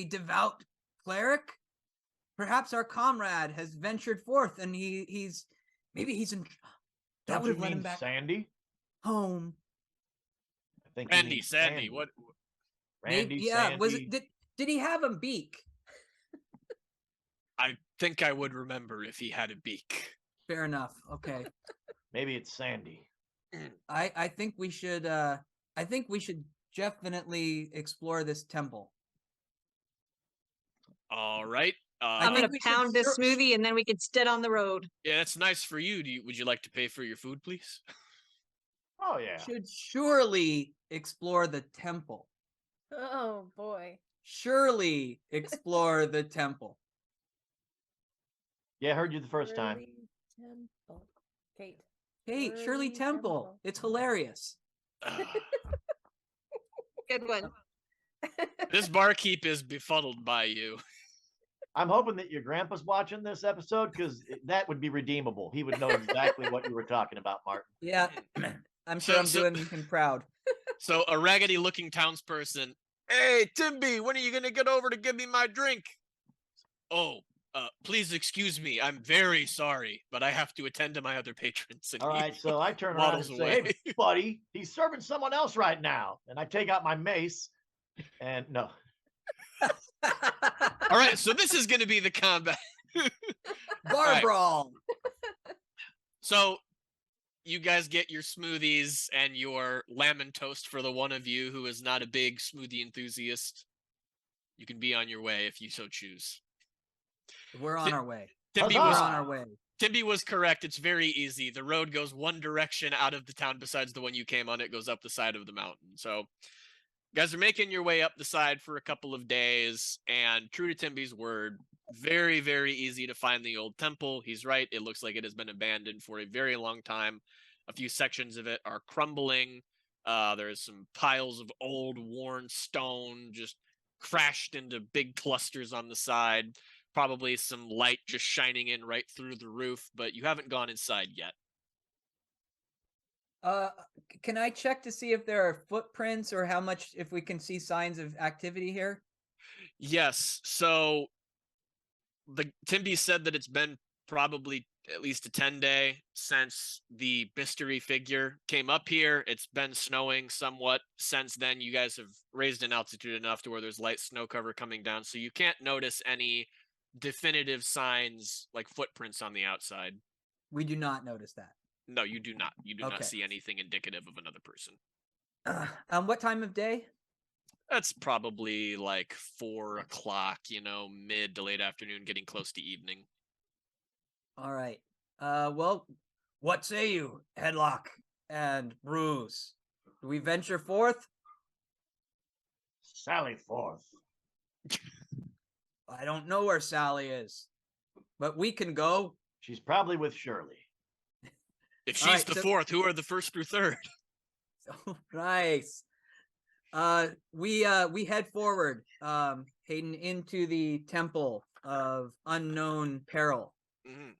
devout cleric? Perhaps our comrade has ventured forth, and he's in that Don't would you have led him mean back Sandy? home. I think you Randy, mean Sandy, what? Randy, Maybe, yeah, Sandy. was it did he have a beak? I think I would remember if he had a beak. Fair enough. Okay. Maybe it's Sandy. I think we should definitely explore this temple. All right. I'm think gonna we should pound this search- smoothie and then we can sit on the road. Yeah, that's nice for you. Would you like to pay for your food, please? Oh yeah. Should surely explore the temple. Oh boy. Surely explore the temple. Yeah, I heard you the first time. Shirley Temple. Kate. Hey, Shirley Shirley Temple. Temple. It's hilarious. Good one. This barkeep is befuddled by you. I'm hoping that your grandpa's watching this episode because that would be redeemable. He would know exactly what you were talking about, Martin. Yeah. I'm sure I'm So- doing him proud. So a raggedy-looking townsperson. Hey, Timby, when are you gonna get over to give me my drink? Oh, please excuse me. I'm very sorry, but I have to attend to my other patrons. And All he right, so I turn around and waddles say, away. "Hey, buddy, he's serving someone else right now." And I take out my mace, and no, All right, so this is gonna be the combat. Bar right. brawl. So you guys get your smoothies and your lemon toast for the one of you who is not a big smoothie enthusiast. You can be on your way if you so choose. We're on our way. Timby Huzzah! We're was on our way. Timby was correct. It's very easy. The road goes one direction out of the town besides the one you came on. It goes up the side of the mountain. So you guys are making your way up the side for a couple of days, and true to Timby's word, very, very easy to find the old temple. He's right. It looks like it has been abandoned for a very long time. A few sections of it are crumbling. There's some piles of old, worn stone just crashed into big clusters on the side. Probably some light just shining in right through the roof, but you haven't gone inside yet. Can I check to see if there are footprints or how much, if we can see signs of activity here? Yes. So the Timby said that it's been probably at least a 10-day since the mystery figure came up here. It's been snowing somewhat since then. You guys have raised in altitude enough to where there's light snow cover coming down, so you can't notice any definitive signs like footprints on the outside. We do not notice that. No, you do not. You do not Okay. see anything indicative of another person. What time of day? That's probably like 4 o'clock, mid to late afternoon, getting close to evening. All right. Well, what say you, Headlock and Brooze? Do we venture forth? Sally forth. I don't know where Sally is, but we can go. She's probably with Shirley. If All she's right, the so- fourth, who are the first through third? Oh, nice. We head forward, heading into the temple of unknown peril. Mhm.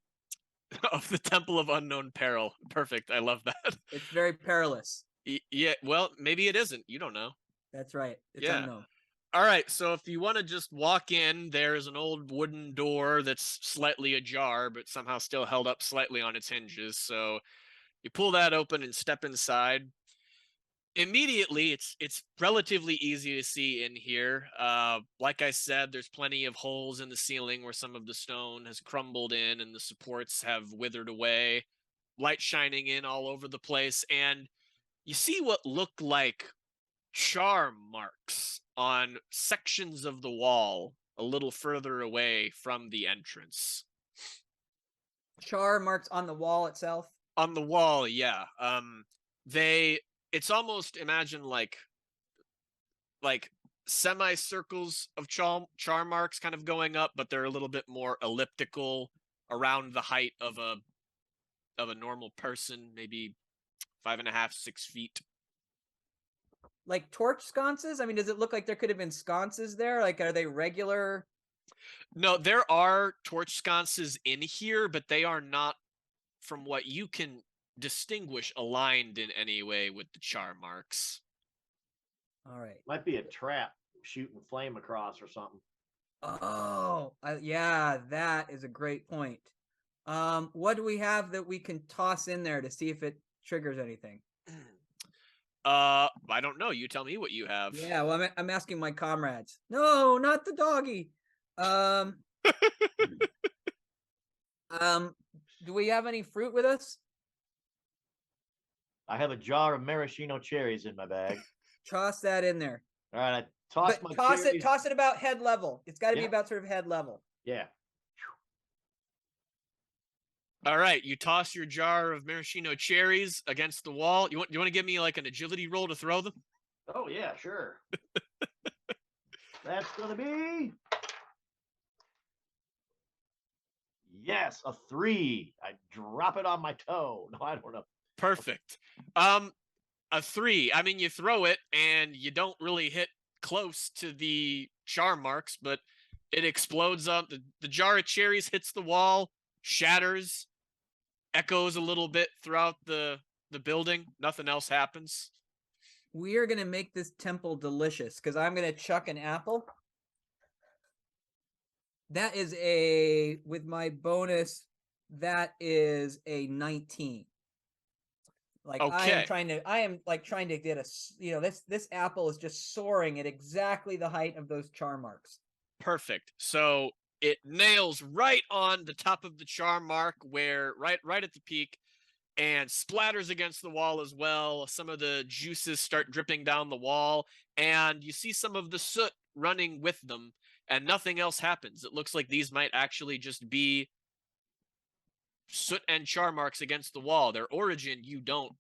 Of the Temple of Unknown Peril. Perfect. I love that. It's very perilous. Yeah, well, maybe it isn't. You don't know. That's right. It's Yeah. unknown. All right, so if you want to just walk in, there's an old wooden door that's slightly ajar, but somehow still held up slightly on its hinges. So you pull that open and step inside. Immediately, it's relatively easy to see in here. Like I said, there's plenty of holes in the ceiling where some of the stone has crumbled in and the supports have withered away. Light shining in all over the place, and you see what look like char marks on sections of the wall a little further away from the entrance. Char marks on the wall itself. On the wall, yeah. It's almost, imagine like semicircles of char marks kind of going up, but they're a little bit more elliptical, around the height of a normal person, maybe 5.5, 6 feet. Like torch sconces? I mean, does it look like there could have been sconces there? Like, are they regular? No, there are torch sconces in here, but they are not, from what you can distinguish, aligned in any way with the char marks. All right. Might be a trap shooting flame across or something. Oh, yeah, that is a great point. What do we have that we can toss in there to see if it triggers anything? I don't know. You tell me what you have. Yeah, well, I'm asking my comrades. No, not the doggy. Do we have any fruit with us? I have a jar of maraschino cherries in my bag. Toss that in there. All right, I toss But my toss cherries. it about head level. It's got to be Yeah. about sort of head level. Yeah. All right, you toss your jar of maraschino cherries against the wall. You want to give me like an agility roll to throw them? Oh yeah, sure. That's gonna be yes, a 3. I drop it on my toe. No, I don't know. Perfect. A 3. I mean, you throw it and you don't really hit close to the char marks, but it explodes up. The jar of cherries hits the wall, shatters, echoes a little bit throughout the building. Nothing else happens. We are gonna make this temple delicious because I'm gonna chuck an apple. That is with my bonus, that is a 19. Like I am trying to get this apple is just soaring at exactly the height of those char marks. Perfect. So it nails right on the top of the charm mark, where right at the peak, and splatters against the wall as well. Some of the juices start dripping down the wall, and you see some of the soot running with them, and nothing else happens. It looks like these might actually just be soot and char marks against the wall. Their origin you don't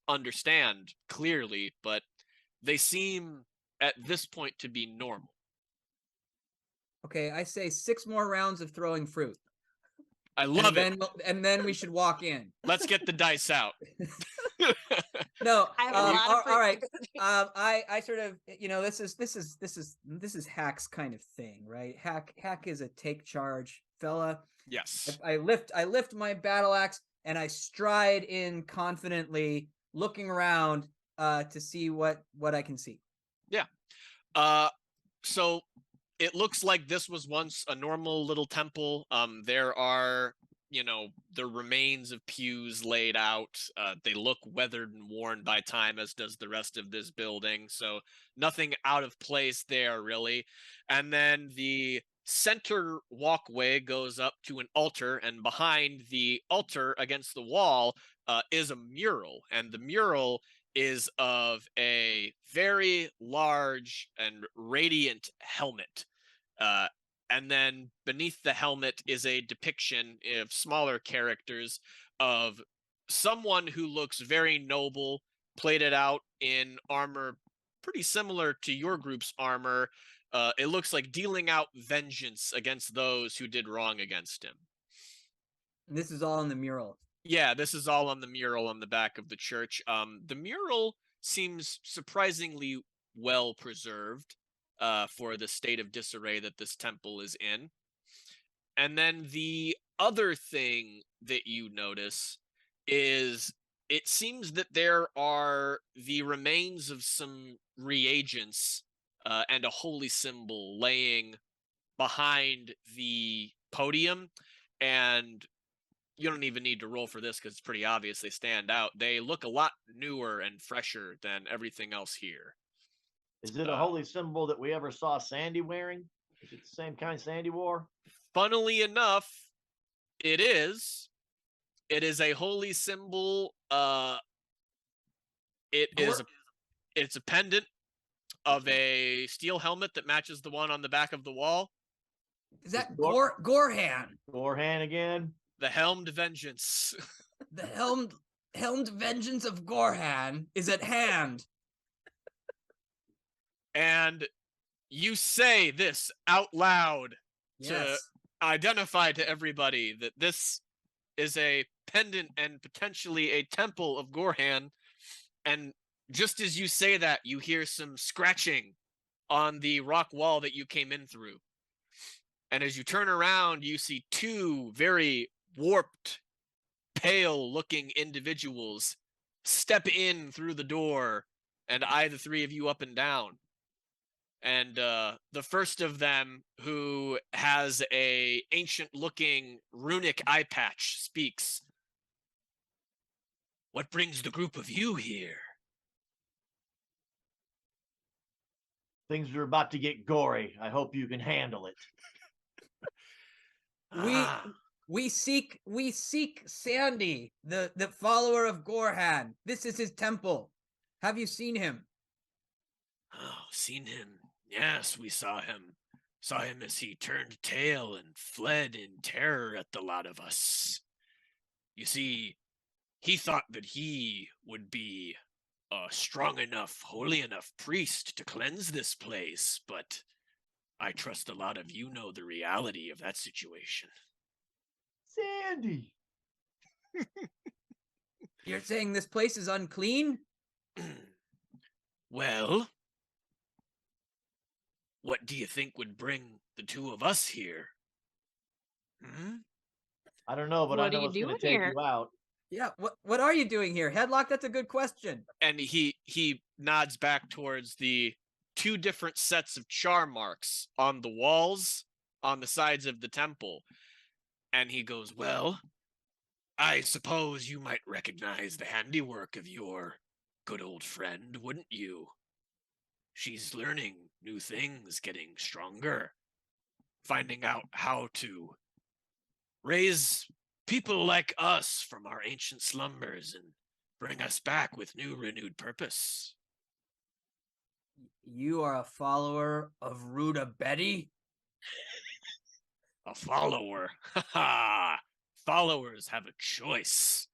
understand clearly, but they seem at this point to be normal. Okay, I say 6 more rounds of throwing fruit. I love it. And then we should walk in. Let's get the dice out. No, I have a lot of all right. fruit. I sort of, this is Hack's kind of thing, right? Hack is a take charge fella. Yes. I lift my battle axe and I stride in confidently, looking around to see what I can see. Yeah. So it looks like this was once a normal little temple. There are, the remains of pews laid out. They look weathered and worn by time, as does the rest of this building. So nothing out of place there, really. And then the center walkway goes up to an altar, and behind the altar against the wall is a mural. And the mural is of a very large and radiant helmet. And then beneath the helmet is a depiction of smaller characters of someone who looks very noble, plated out in armor pretty similar to your group's armor. It looks like dealing out vengeance against those who did wrong against him. And this is all in the mural. Yeah, this is all on the mural on the back of the church. The mural seems surprisingly well preserved for the state of disarray that this temple is in. And then the other thing that you notice is it seems that there are the remains of some reagents and a holy symbol laying behind the podium. And you don't even need to roll for this because it's pretty obvious they stand out. They look a lot newer and fresher than everything else here. Is it a holy symbol that we ever saw Sandy wearing? Is it the same kind Sandy wore? Funnily enough, it is. It is a holy symbol. It's a pendant of a steel helmet that matches the one on the back of the wall. Is that Gorhan? Gorhan again? The Helmed Vengeance. The helmed vengeance of Gorhan is at hand. And you say this out loud to identify to everybody that this is a pendant and potentially a temple of Gorhan. And just as you say that, you hear some scratching on the rock wall that you came in through. And as you turn around, you see 2 very warped, pale-looking individuals step in through the door and eye the 3 of you up and down. And the first of them, who has a ancient-looking runic eye patch, speaks. What brings the group of you here? Things are about to get gory. I hope you can handle it. We seek Sandy, the follower of Gorhan. This is his temple. Have you seen him? Oh, seen him. Yes, we saw him. Saw him as he turned tail and fled in terror at the lot of us. You see, he thought that he would be a strong enough, holy enough priest to cleanse this place, but I trust a lot of you know the reality of that situation. Sandy! You're saying this place is unclean? Well, what do you think would bring the 2 of us here? I don't know, but What I are know you it's going to doing take here? you out. Yeah, what are you doing here? Headlock, that's a good question. And he nods back towards the two different sets of char marks on the walls on the sides of the temple. And he goes, well, I suppose you might recognize the handiwork of your good old friend, wouldn't you? She's learning new things, getting stronger, finding out how to raise people like us from our ancient slumbers and bring us back with new, renewed purpose. You are a follower of Ruta Betty? A follower. Ha ha! Followers have a choice.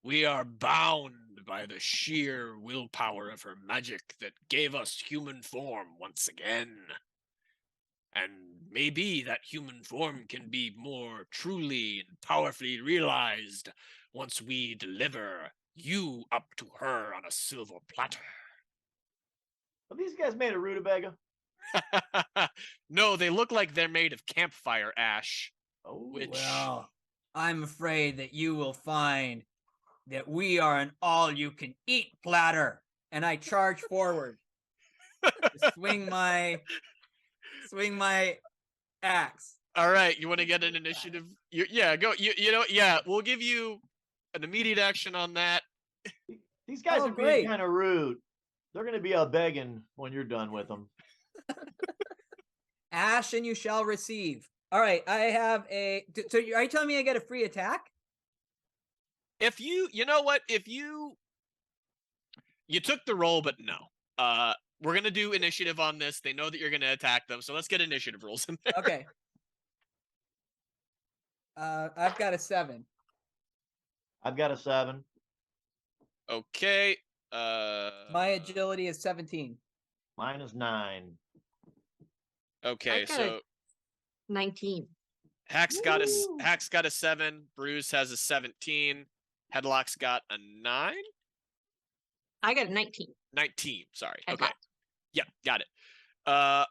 We are bound by the sheer willpower of her magic that gave us human form once again. And maybe that human form can be more truly and powerfully realized once we deliver you up to her on a silver platter. Are these guys made of rutabaga? No, they look like they're made of campfire ash. Oh, Which- Well, I'm afraid that you will find that we are an all-you-can-eat platter. And I charge forward. to swing my axe. All right, you want to get an initiative? Yeah, go. Yeah, we'll give you an immediate action on that. these guys Oh, are great. being kind of rude. They're going to be begging when you're done with them. Ash and you shall receive. All right, I have a. So are you telling me I get a free attack? If you know what? If you took the roll, but no. We're gonna do initiative on this. They know that you're gonna attack them, so let's get initiative rolls in there. Okay. I've got a 7. I've got a 7. Okay. My agility is 17. Mine is 9. Okay, I got so 19. Hack's got a Woo! Hack's got a 7. Brooze has a 17. Headlock's got a 9. I got a 19. 19. Sorry. Headlock. Okay. Yeah, got it. All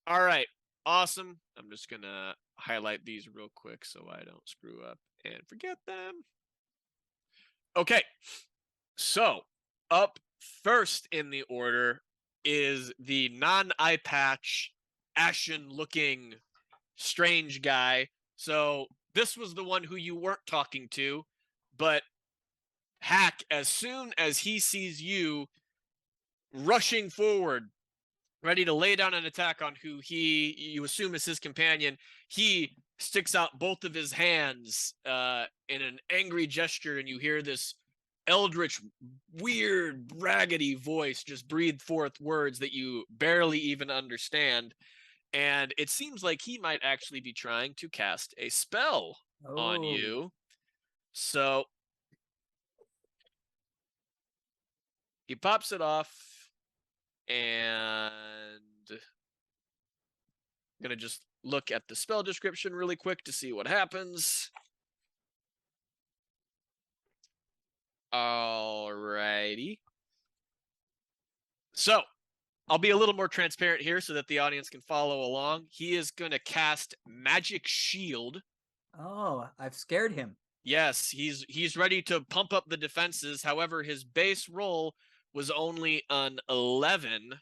right. Awesome. I'm just gonna highlight these real quick so I don't screw up and forget them. Okay. So up first in the order is the non-eye patch, ashen-looking strange guy. So this was the one who you weren't talking to, but Hack, as soon as he sees you rushing forward, ready to lay down an attack on who you assume is his companion, he sticks out both of his hands in an angry gesture, and you hear this eldritch, weird, raggedy voice just breathe forth words that you barely even understand. And it seems like he might actually be trying to cast a spell on Oh. you. So he pops it off, and I'm gonna just look at the spell description really quick to see what happens. Alrighty. So I'll be a little more transparent here so that the audience can follow along. He is going to cast Magic Shield. Oh, I've scared him. Yes, he's ready to pump up the defenses. However, his base roll was only an 11,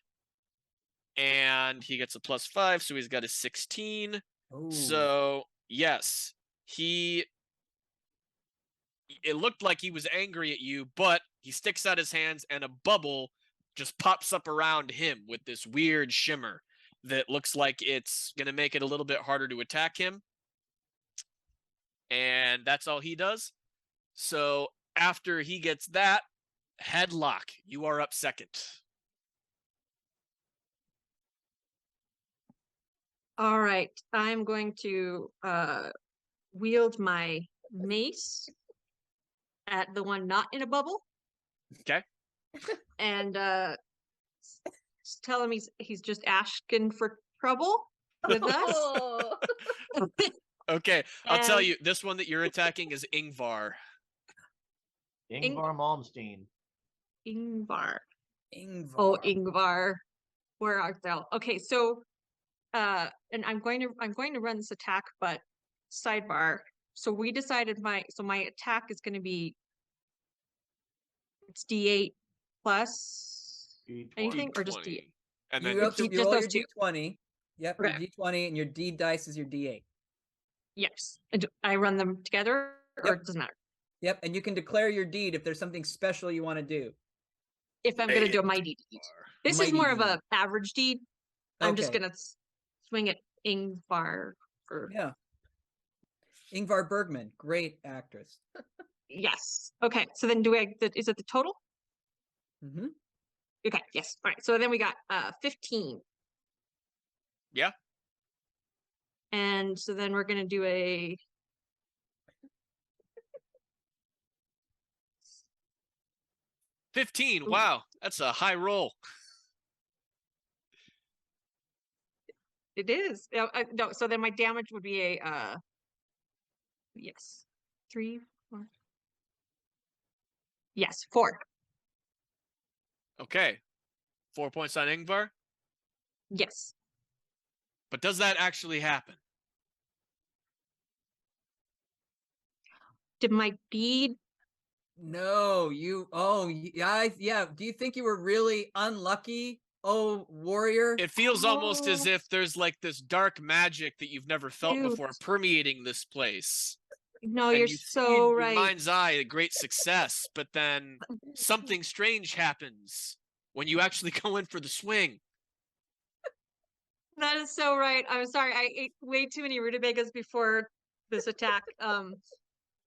and he gets a +5, so he's got a 16. Oh. So yes, it looked like he was angry at you, but he sticks out his hands and a bubble just pops up around him with this weird shimmer that looks like it's going to make it a little bit harder to attack him. And that's all he does. So after he gets that, Headlock, you are up second. All right. I'm going to wield my mace at the one not in a bubble. Okay. And tell him he's just asking for trouble with us. Oh. Okay, I'll tell And- you, this one that you're attacking is Ingvar. Ingvar Malmsteen. Ingvar. Ingvar. Oh, Ingvar, where art thou? Okay, so and I'm going to run this attack, but sidebar. So we decided my attack is going to be It's D8 plus D20. anything, or just D8? D20. And You, then you just roll those your two. D20. Yep, Okay. your D20, and your D dice is your D8. Yes. And I run them together, or Yep. it doesn't matter. Yep, and you can declare your deed if there's something special you want to do. If I'm gonna do a mighty deed. This is Mighty more of deed. a average deed. I'm just Okay. gonna swing at Ingvar. Yeah. Ingvar Bergman, great actress. Yes. Okay. So then is it the total? Mm-hmm. Okay. Yes. All right. So then we got 15. Yeah. And so then we're gonna do a 15. Wow, that's a high roll. It is. No, so then my damage would be a yes. 3, 4. Yes, 4. Okay. 4 points on Ingvar. Yes. But does that actually happen? Did my deed No, yeah. Do you think you were really unlucky, oh warrior? It feels almost as Oh. if there's like this dark magic that you've never felt Dude. before permeating this place. No, And you're you see so in right. your mind's eye a great success, but then something strange happens when you actually go in for the swing. That is so right. I'm sorry. I ate way too many rutabagas before this attack.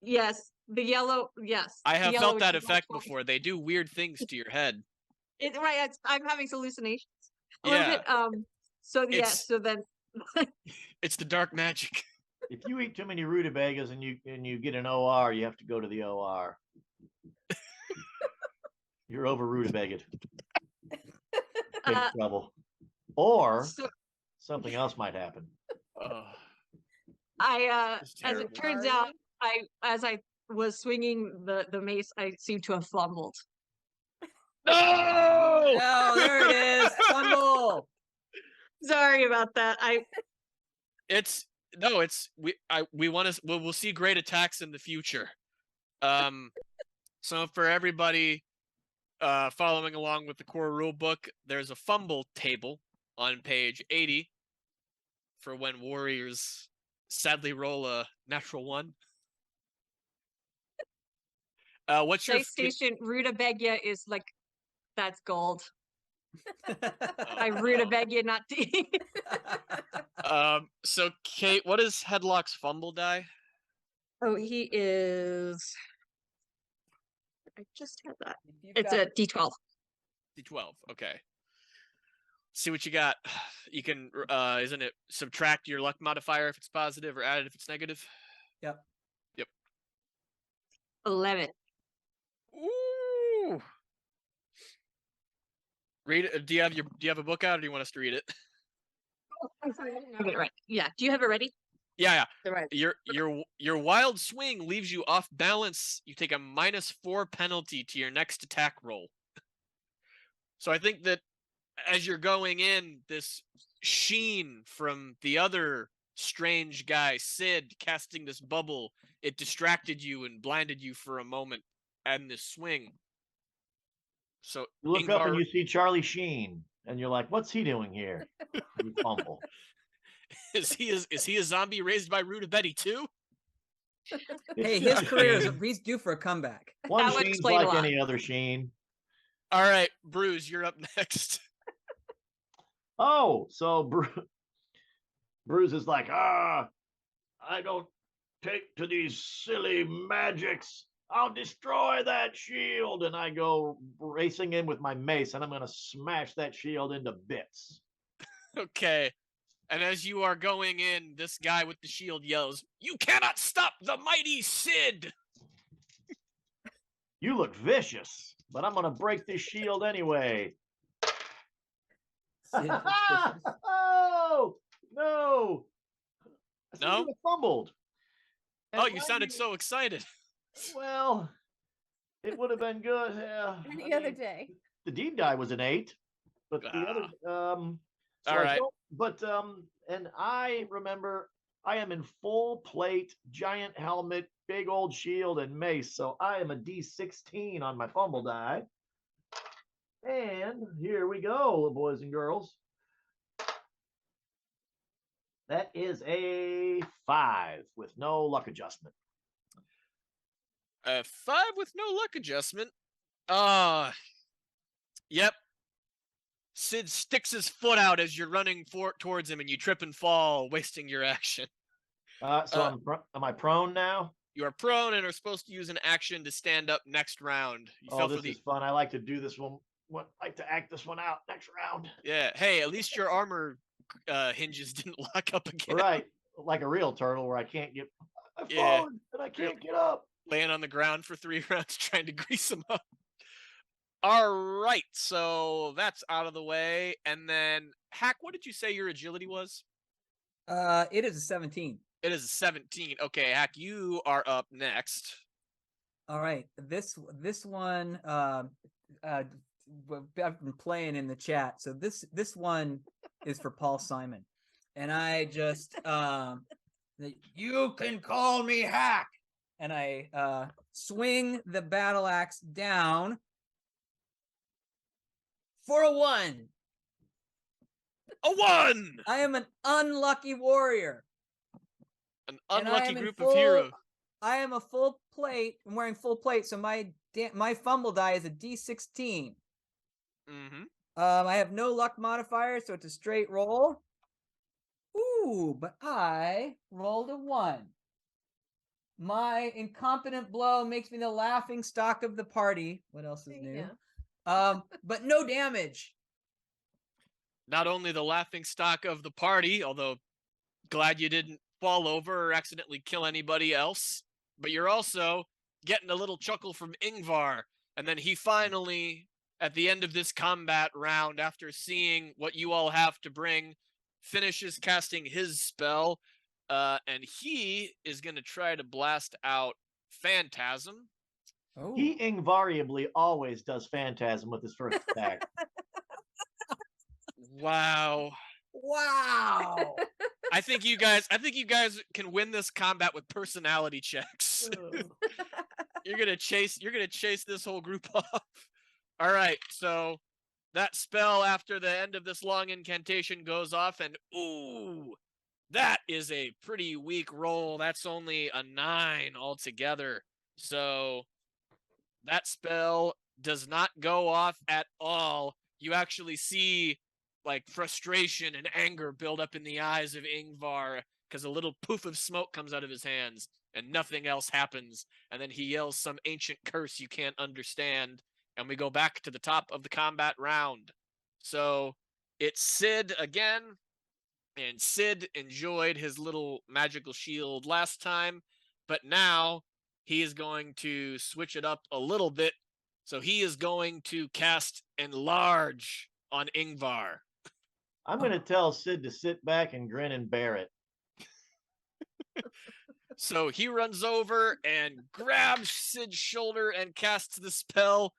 Yes, the yellow. Yes, I the have yellow felt that would go effect twice. before. They do weird things to your head. Right. I'm having hallucinations. A little Yeah, bit. So yes. It's- So then. it's the dark magic. If you eat too many rutabagas and you get an OR, you have to go to the OR. You're over rutabagged. Big trouble. Or So something else might happen. Oh, as terrible. it turns out, as I was swinging the mace, I seem to have fumbled. no! Oh, there it is. Fumble. Sorry about that. We'll see great attacks in the future. So for everybody following along with the core rule book, there's a fumble table on page 80 for when warriors sadly roll a natural 1. What's your PlayStation Rutabaga is like, that's gold. I Oh, rutabaga you not to. So Kate, what is Headlock's fumble die? Oh, he is. I just had that. You've It's got- a D12. D12. Okay. See what you got. You can isn't it subtract your luck modifier if it's positive or add it if it's negative? Yep. 11. Ooh. Read it. Do you have a book out, or do you want us to read it? I'm sorry, I didn't have it right. Yeah. Do you have it ready? Yeah. The right. Your wild swing leaves you off balance. You take a -4 penalty to your next attack roll. So I think that as you're going in, this sheen from the other strange guy, Sid, casting this bubble, it distracted you and blinded you for a moment and this swing. So You look up and Ingvar- you see Charlie Sheen, and you're like, "What's he doing here?" You fumble. is he a zombie raised by Rutabaga too? Hey, It's his just career Sheen. he's due for a comeback. One That would Sheen's explain a like lot. any other Sheen. All right, Brooze, you're up next. Oh, so Bruce is like, I don't take to these silly magics. I'll destroy that shield. And I go racing in with my mace, and I'm going to smash that shield into bits. Okay. And as you are going in, this guy with the shield yells, "You cannot stop the mighty Sid!" You look vicious, but I'm going to break this shield anyway. Sid looks vicious. Oh, no. I said No? you fumbled. And Oh, you mind sounded so excited. Well, it would have been good. Any other day. The deed die was an 8, but the other so All I right. don't, but and I remember I am in full plate, giant helmet, big old shield, and mace. So I am a D16 on my fumble die. And here we go, boys and girls. That is a 5 with no luck adjustment. A 5 with no luck adjustment. Yep. Sid sticks his foot out as you're running towards him, and you trip and fall, wasting your action. Am I prone now? You are prone and are supposed to use an action to stand up next round. You Oh, this is fun. I like to do this one. Like to act this one out next round. Yeah. Hey, at least your armor hinges didn't lock up again. Right. Like a real turtle where I can't get. I've fallen and I can't get up. Laying on the ground for 3 rounds trying to grease him up. All right. So that's out of the way. And then, Hack, what did you say your agility was? It is a 17. It is a 17. Okay, Hack, you are up next. All right. This one I've been playing in the chat. So this one is for Paul Simon. And I just you can call me Hack. And I swing the battle axe down for a 1. A 1! I am an unlucky warrior. An unlucky group of heroes. I am a full plate. I'm wearing full plate, so my fumble die is a D16. Mm-hmm. I have no luck modifier, so it's a straight roll. Ooh, but I rolled a 1. My incompetent blow makes me the laughing stock of the party. What else is new? But no damage. Not only the laughing stock of the party, although glad you didn't fall over or accidentally kill anybody else, but you're also getting a little chuckle from Ingvar. And then he finally, at the end of this combat round, after seeing what you all have to bring, finishes casting his spell, and he is going to try to blast out Phantasm. Oh. He invariably always does Phantasm with his first attack. Wow. I think you guys can win this combat with personality checks. You're gonna chase this whole group off. All right, so that spell after the end of this long incantation goes off, and ooh, that is a pretty weak roll. That's only a 9 altogether. So that spell does not go off at all. You actually see like frustration and anger build up in the eyes of Ingvar because a little poof of smoke comes out of his hands and nothing else happens. And then he yells some ancient curse you can't understand. And we go back to the top of the combat round. So it's Sid again. And Sid enjoyed his little magical shield last time. But now he is going to switch it up a little bit. So he is going to cast Enlarge on Ingvar. I'm going to tell Sid to sit back and grin and bear it. So he runs over and grabs Sid's shoulder and casts the spell.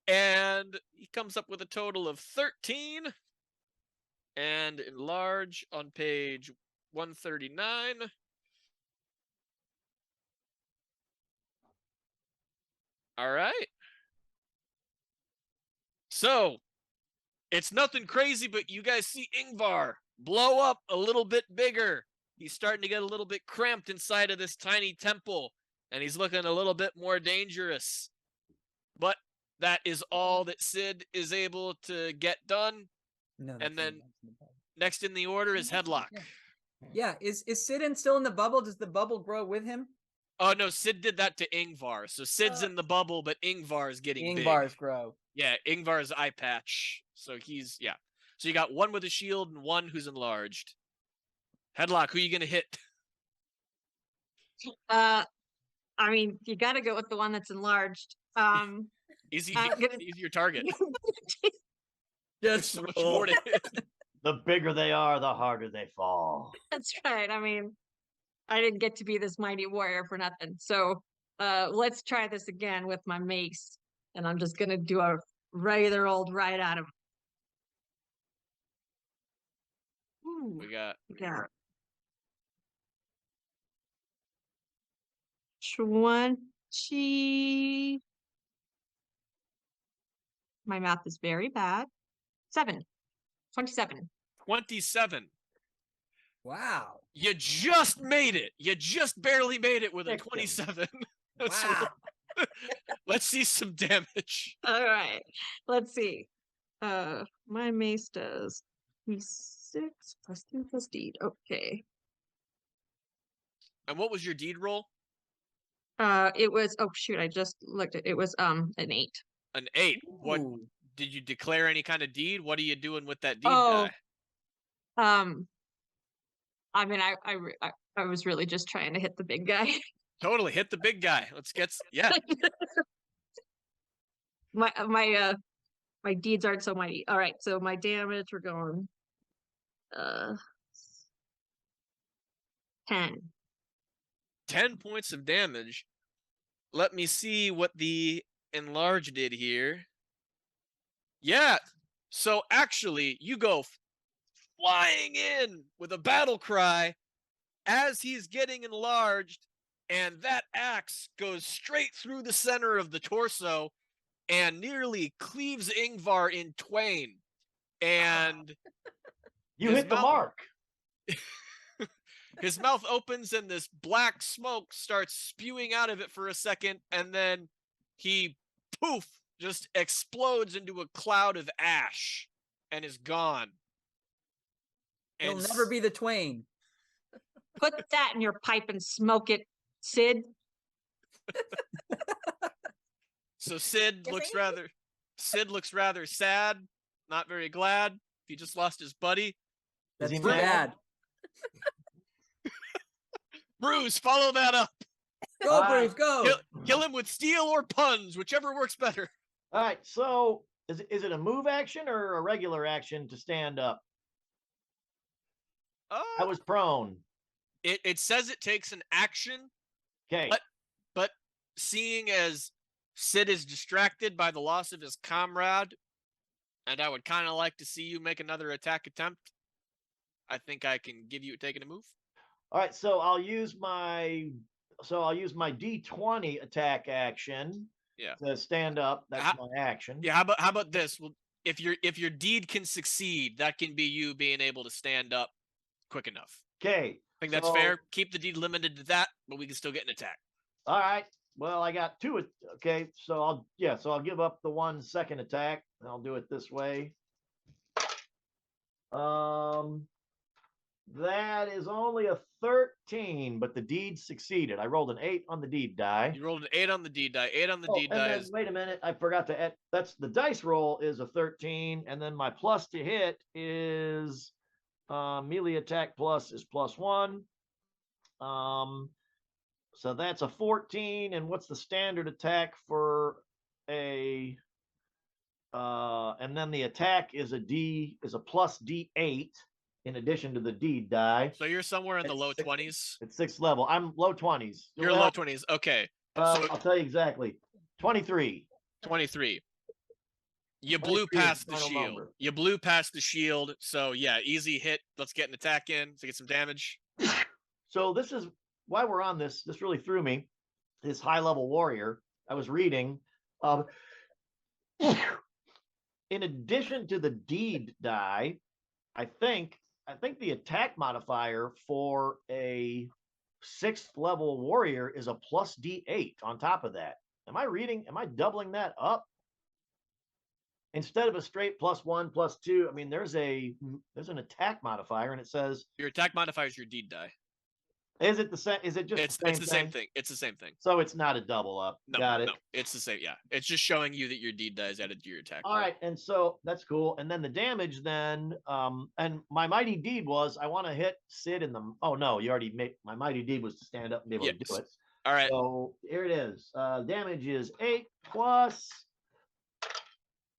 And he comes up with a total of 13. And Enlarge on page 139. All right. So it's nothing crazy, but you guys see Ingvar blow up a little bit bigger. He's starting to get a little bit cramped inside of this tiny temple, and he's looking a little bit more dangerous. But that is all that Sid is able to get done. No, and then next in the order is Headlock. Yeah, is Sid still in the bubble? Does the bubble grow with him? Oh, no, Sid did that to Ingvar. So Sid's in the bubble, but Ingvar is getting big. Ingvar's grow. Yeah, Ingvar's eye patch. So he's, yeah. So you got one with a shield and one who's enlarged. Headlock, who are you going to hit? I mean, you got to go with the one that's enlarged. Easier target. Just so much more to hit. The bigger they are, the harder they fall. That's right. I mean, I didn't get to be this mighty warrior for nothing. So let's try this again with my mace. And I'm just going to do a regular old right at him. We got... Yeah. 20. My math is very bad. 27. 27. Wow. You just made it. You just barely made it with a Picked him. 27. Wow. Let's see some damage. All right. Let's see. My mace does D6 plus 2 plus deed. Okay. And what was your deed roll? It was, oh shoot, I just looked at it. It was an 8. An 8. What Ooh. did you declare any kind of deed? What are you doing with that deed Oh. die? I mean, I was really just trying to hit the big guy. Totally hit the big guy. Let's get yeah. My deeds aren't so mighty. All right, so my damage, we're going 10. 10 points of damage. Let me see what the enlarge did here. Yeah. So actually, you go flying in with a battle cry as he's getting enlarged, and that axe goes straight through the center of the torso and nearly cleaves Ingvar in twain. And You his hit the mouth- mark. his mouth opens and this black smoke starts spewing out of it for a second, and then he poof just explodes into a cloud of ash and is gone. He'll And never be the Twain. Put that in your pipe and smoke it, Sid. so Sid Is looks he? rather sad, not very glad. He just lost his buddy. That's he too mad? bad. Brooze, follow that up. Go, Bruce, go. Kill him with steel or puns, whichever works better. All right. So is it a move action or a regular action to stand up? I was prone. It says it takes an action, Okay. but seeing as Sid is distracted by the loss of his comrade, and I would kind of like to see you make another attack attempt, I think I can give you taking a move. All right. So I'll use my D20 attack action. Yeah. To stand up. That's How- my action. Yeah, how about this? Well, if your deed can succeed, that can be you being able to stand up quick enough. Okay. I think that's so- fair. Keep the deed limited to that, but we can still get an attack. All right. Well, I got two. Okay. So I'll give up the 1 second attack. I'll do it this way. That is only a 13, but the deed succeeded. I rolled an 8 on the deed die. You rolled an 8 on the deed die. 8 on the deed and die then, is wait a minute, I forgot to add. That's the dice roll is a 13, and then my plus to hit is melee attack plus is +1. So that's a 14. And what's the standard attack for a? And then the attack is a plus D8 in addition to the deed die. so you're somewhere in the It's low six- 20s. It's 6th level. I'm low 20s. You're Well, low 20s. Okay. So I'll tell you exactly. 23. 23. You blew 23 is past the final shield. number. You blew past the shield. So yeah, easy hit. Let's get an attack in to get some damage. So this is why we're on this. This really threw me. This high level warrior. I was reading. In addition to the deed die, I think the attack modifier for a 6th level warrior is a plus D8 on top of that. Am I doubling that up? Instead of a straight +1, +2, I mean, there's an attack modifier, and it says, Your attack modifier is your deed die. is it the same? Is it just It's the same thing. It's the same thing. So it's not a double up. No, Got it. no, it's the same. Yeah, it's just showing you that your deed die is added to your attack. All roll. right, and so that's cool. And then the damage, then, and my mighty deed was I want to hit Sid in the. Oh no, you already made my mighty deed was to stand up and be able to do Yes. it. All right. So here it is. Damage is 8 plus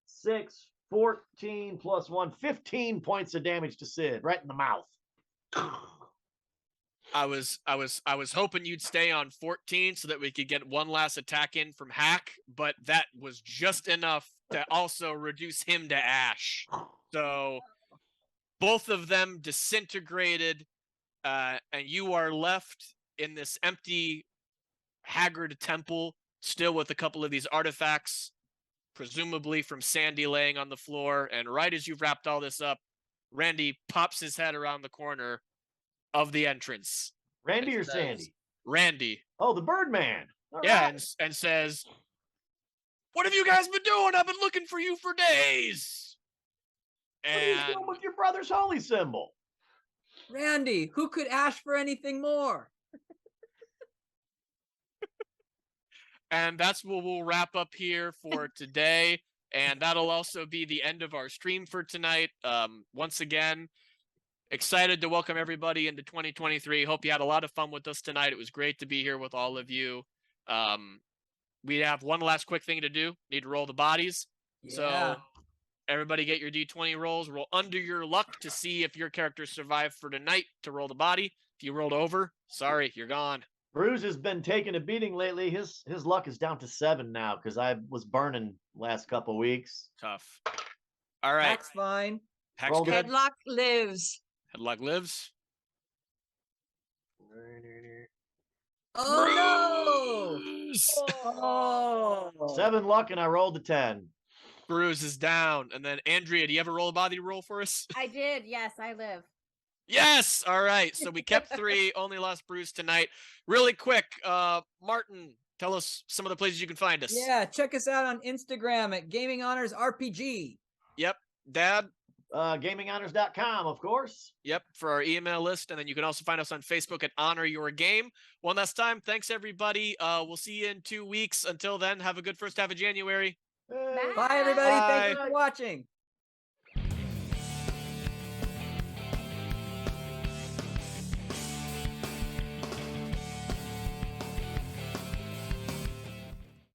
6, 14 plus 1, 15 points of damage to Sid right in the mouth. I was hoping you'd stay on 14 so that we could get one last attack in from Hack, but that was just enough to also reduce him to ash. So both of them disintegrated, and you are left in this empty haggard temple, still with a couple of these artifacts, presumably from Sandy laying on the floor. And right as you've wrapped all this up, Randy pops his head around the corner of the entrance. Randy and or says- Sandy? Randy. Oh, the Birdman. All Yeah, right. and says, "What have you guys been doing? I've been looking for you for days." What are you And doing with your brother's holy symbol? Randy, who could ask for anything more? And that's what we'll wrap up here for today. And that'll also be the end of our stream for tonight. Once again, excited to welcome everybody into 2023. Hope you had a lot of fun with us tonight. It was great to be here with all of you. We have one last quick thing to do. Need to roll the bodies. Yeah. So everybody get your D20 rolls. Roll under your luck to see if your character survived for tonight to roll the body. If you rolled over, sorry, you're gone. Brooze has been taking a beating lately. His luck is down to 7 now because I was burning last couple weeks. Tough. All right. Hack's fine. Hack's Roll good. Headlock lives. Headlock lives. Oh Brooze! no! Oh. 7 luck, and I rolled a 10. Brooze is down. And then Andrea, do you ever roll a body roll for us? I did. Yes, I live. Yes. All right. So we kept 3, only lost Brooze tonight. Really quick, Martin, tell us some of the places you can find us. Yeah, check us out on Instagram at Gaming Honors RPG. Yep. Dad. GamingHonors.com, of course. Yep, for our email list. And then you can also find us on Facebook at Honor Your Game. One last time, thanks everybody. We'll see you in 2 weeks. Until then, have a good first half of January. Hey. Bye, everybody. Bye. Thanks for watching.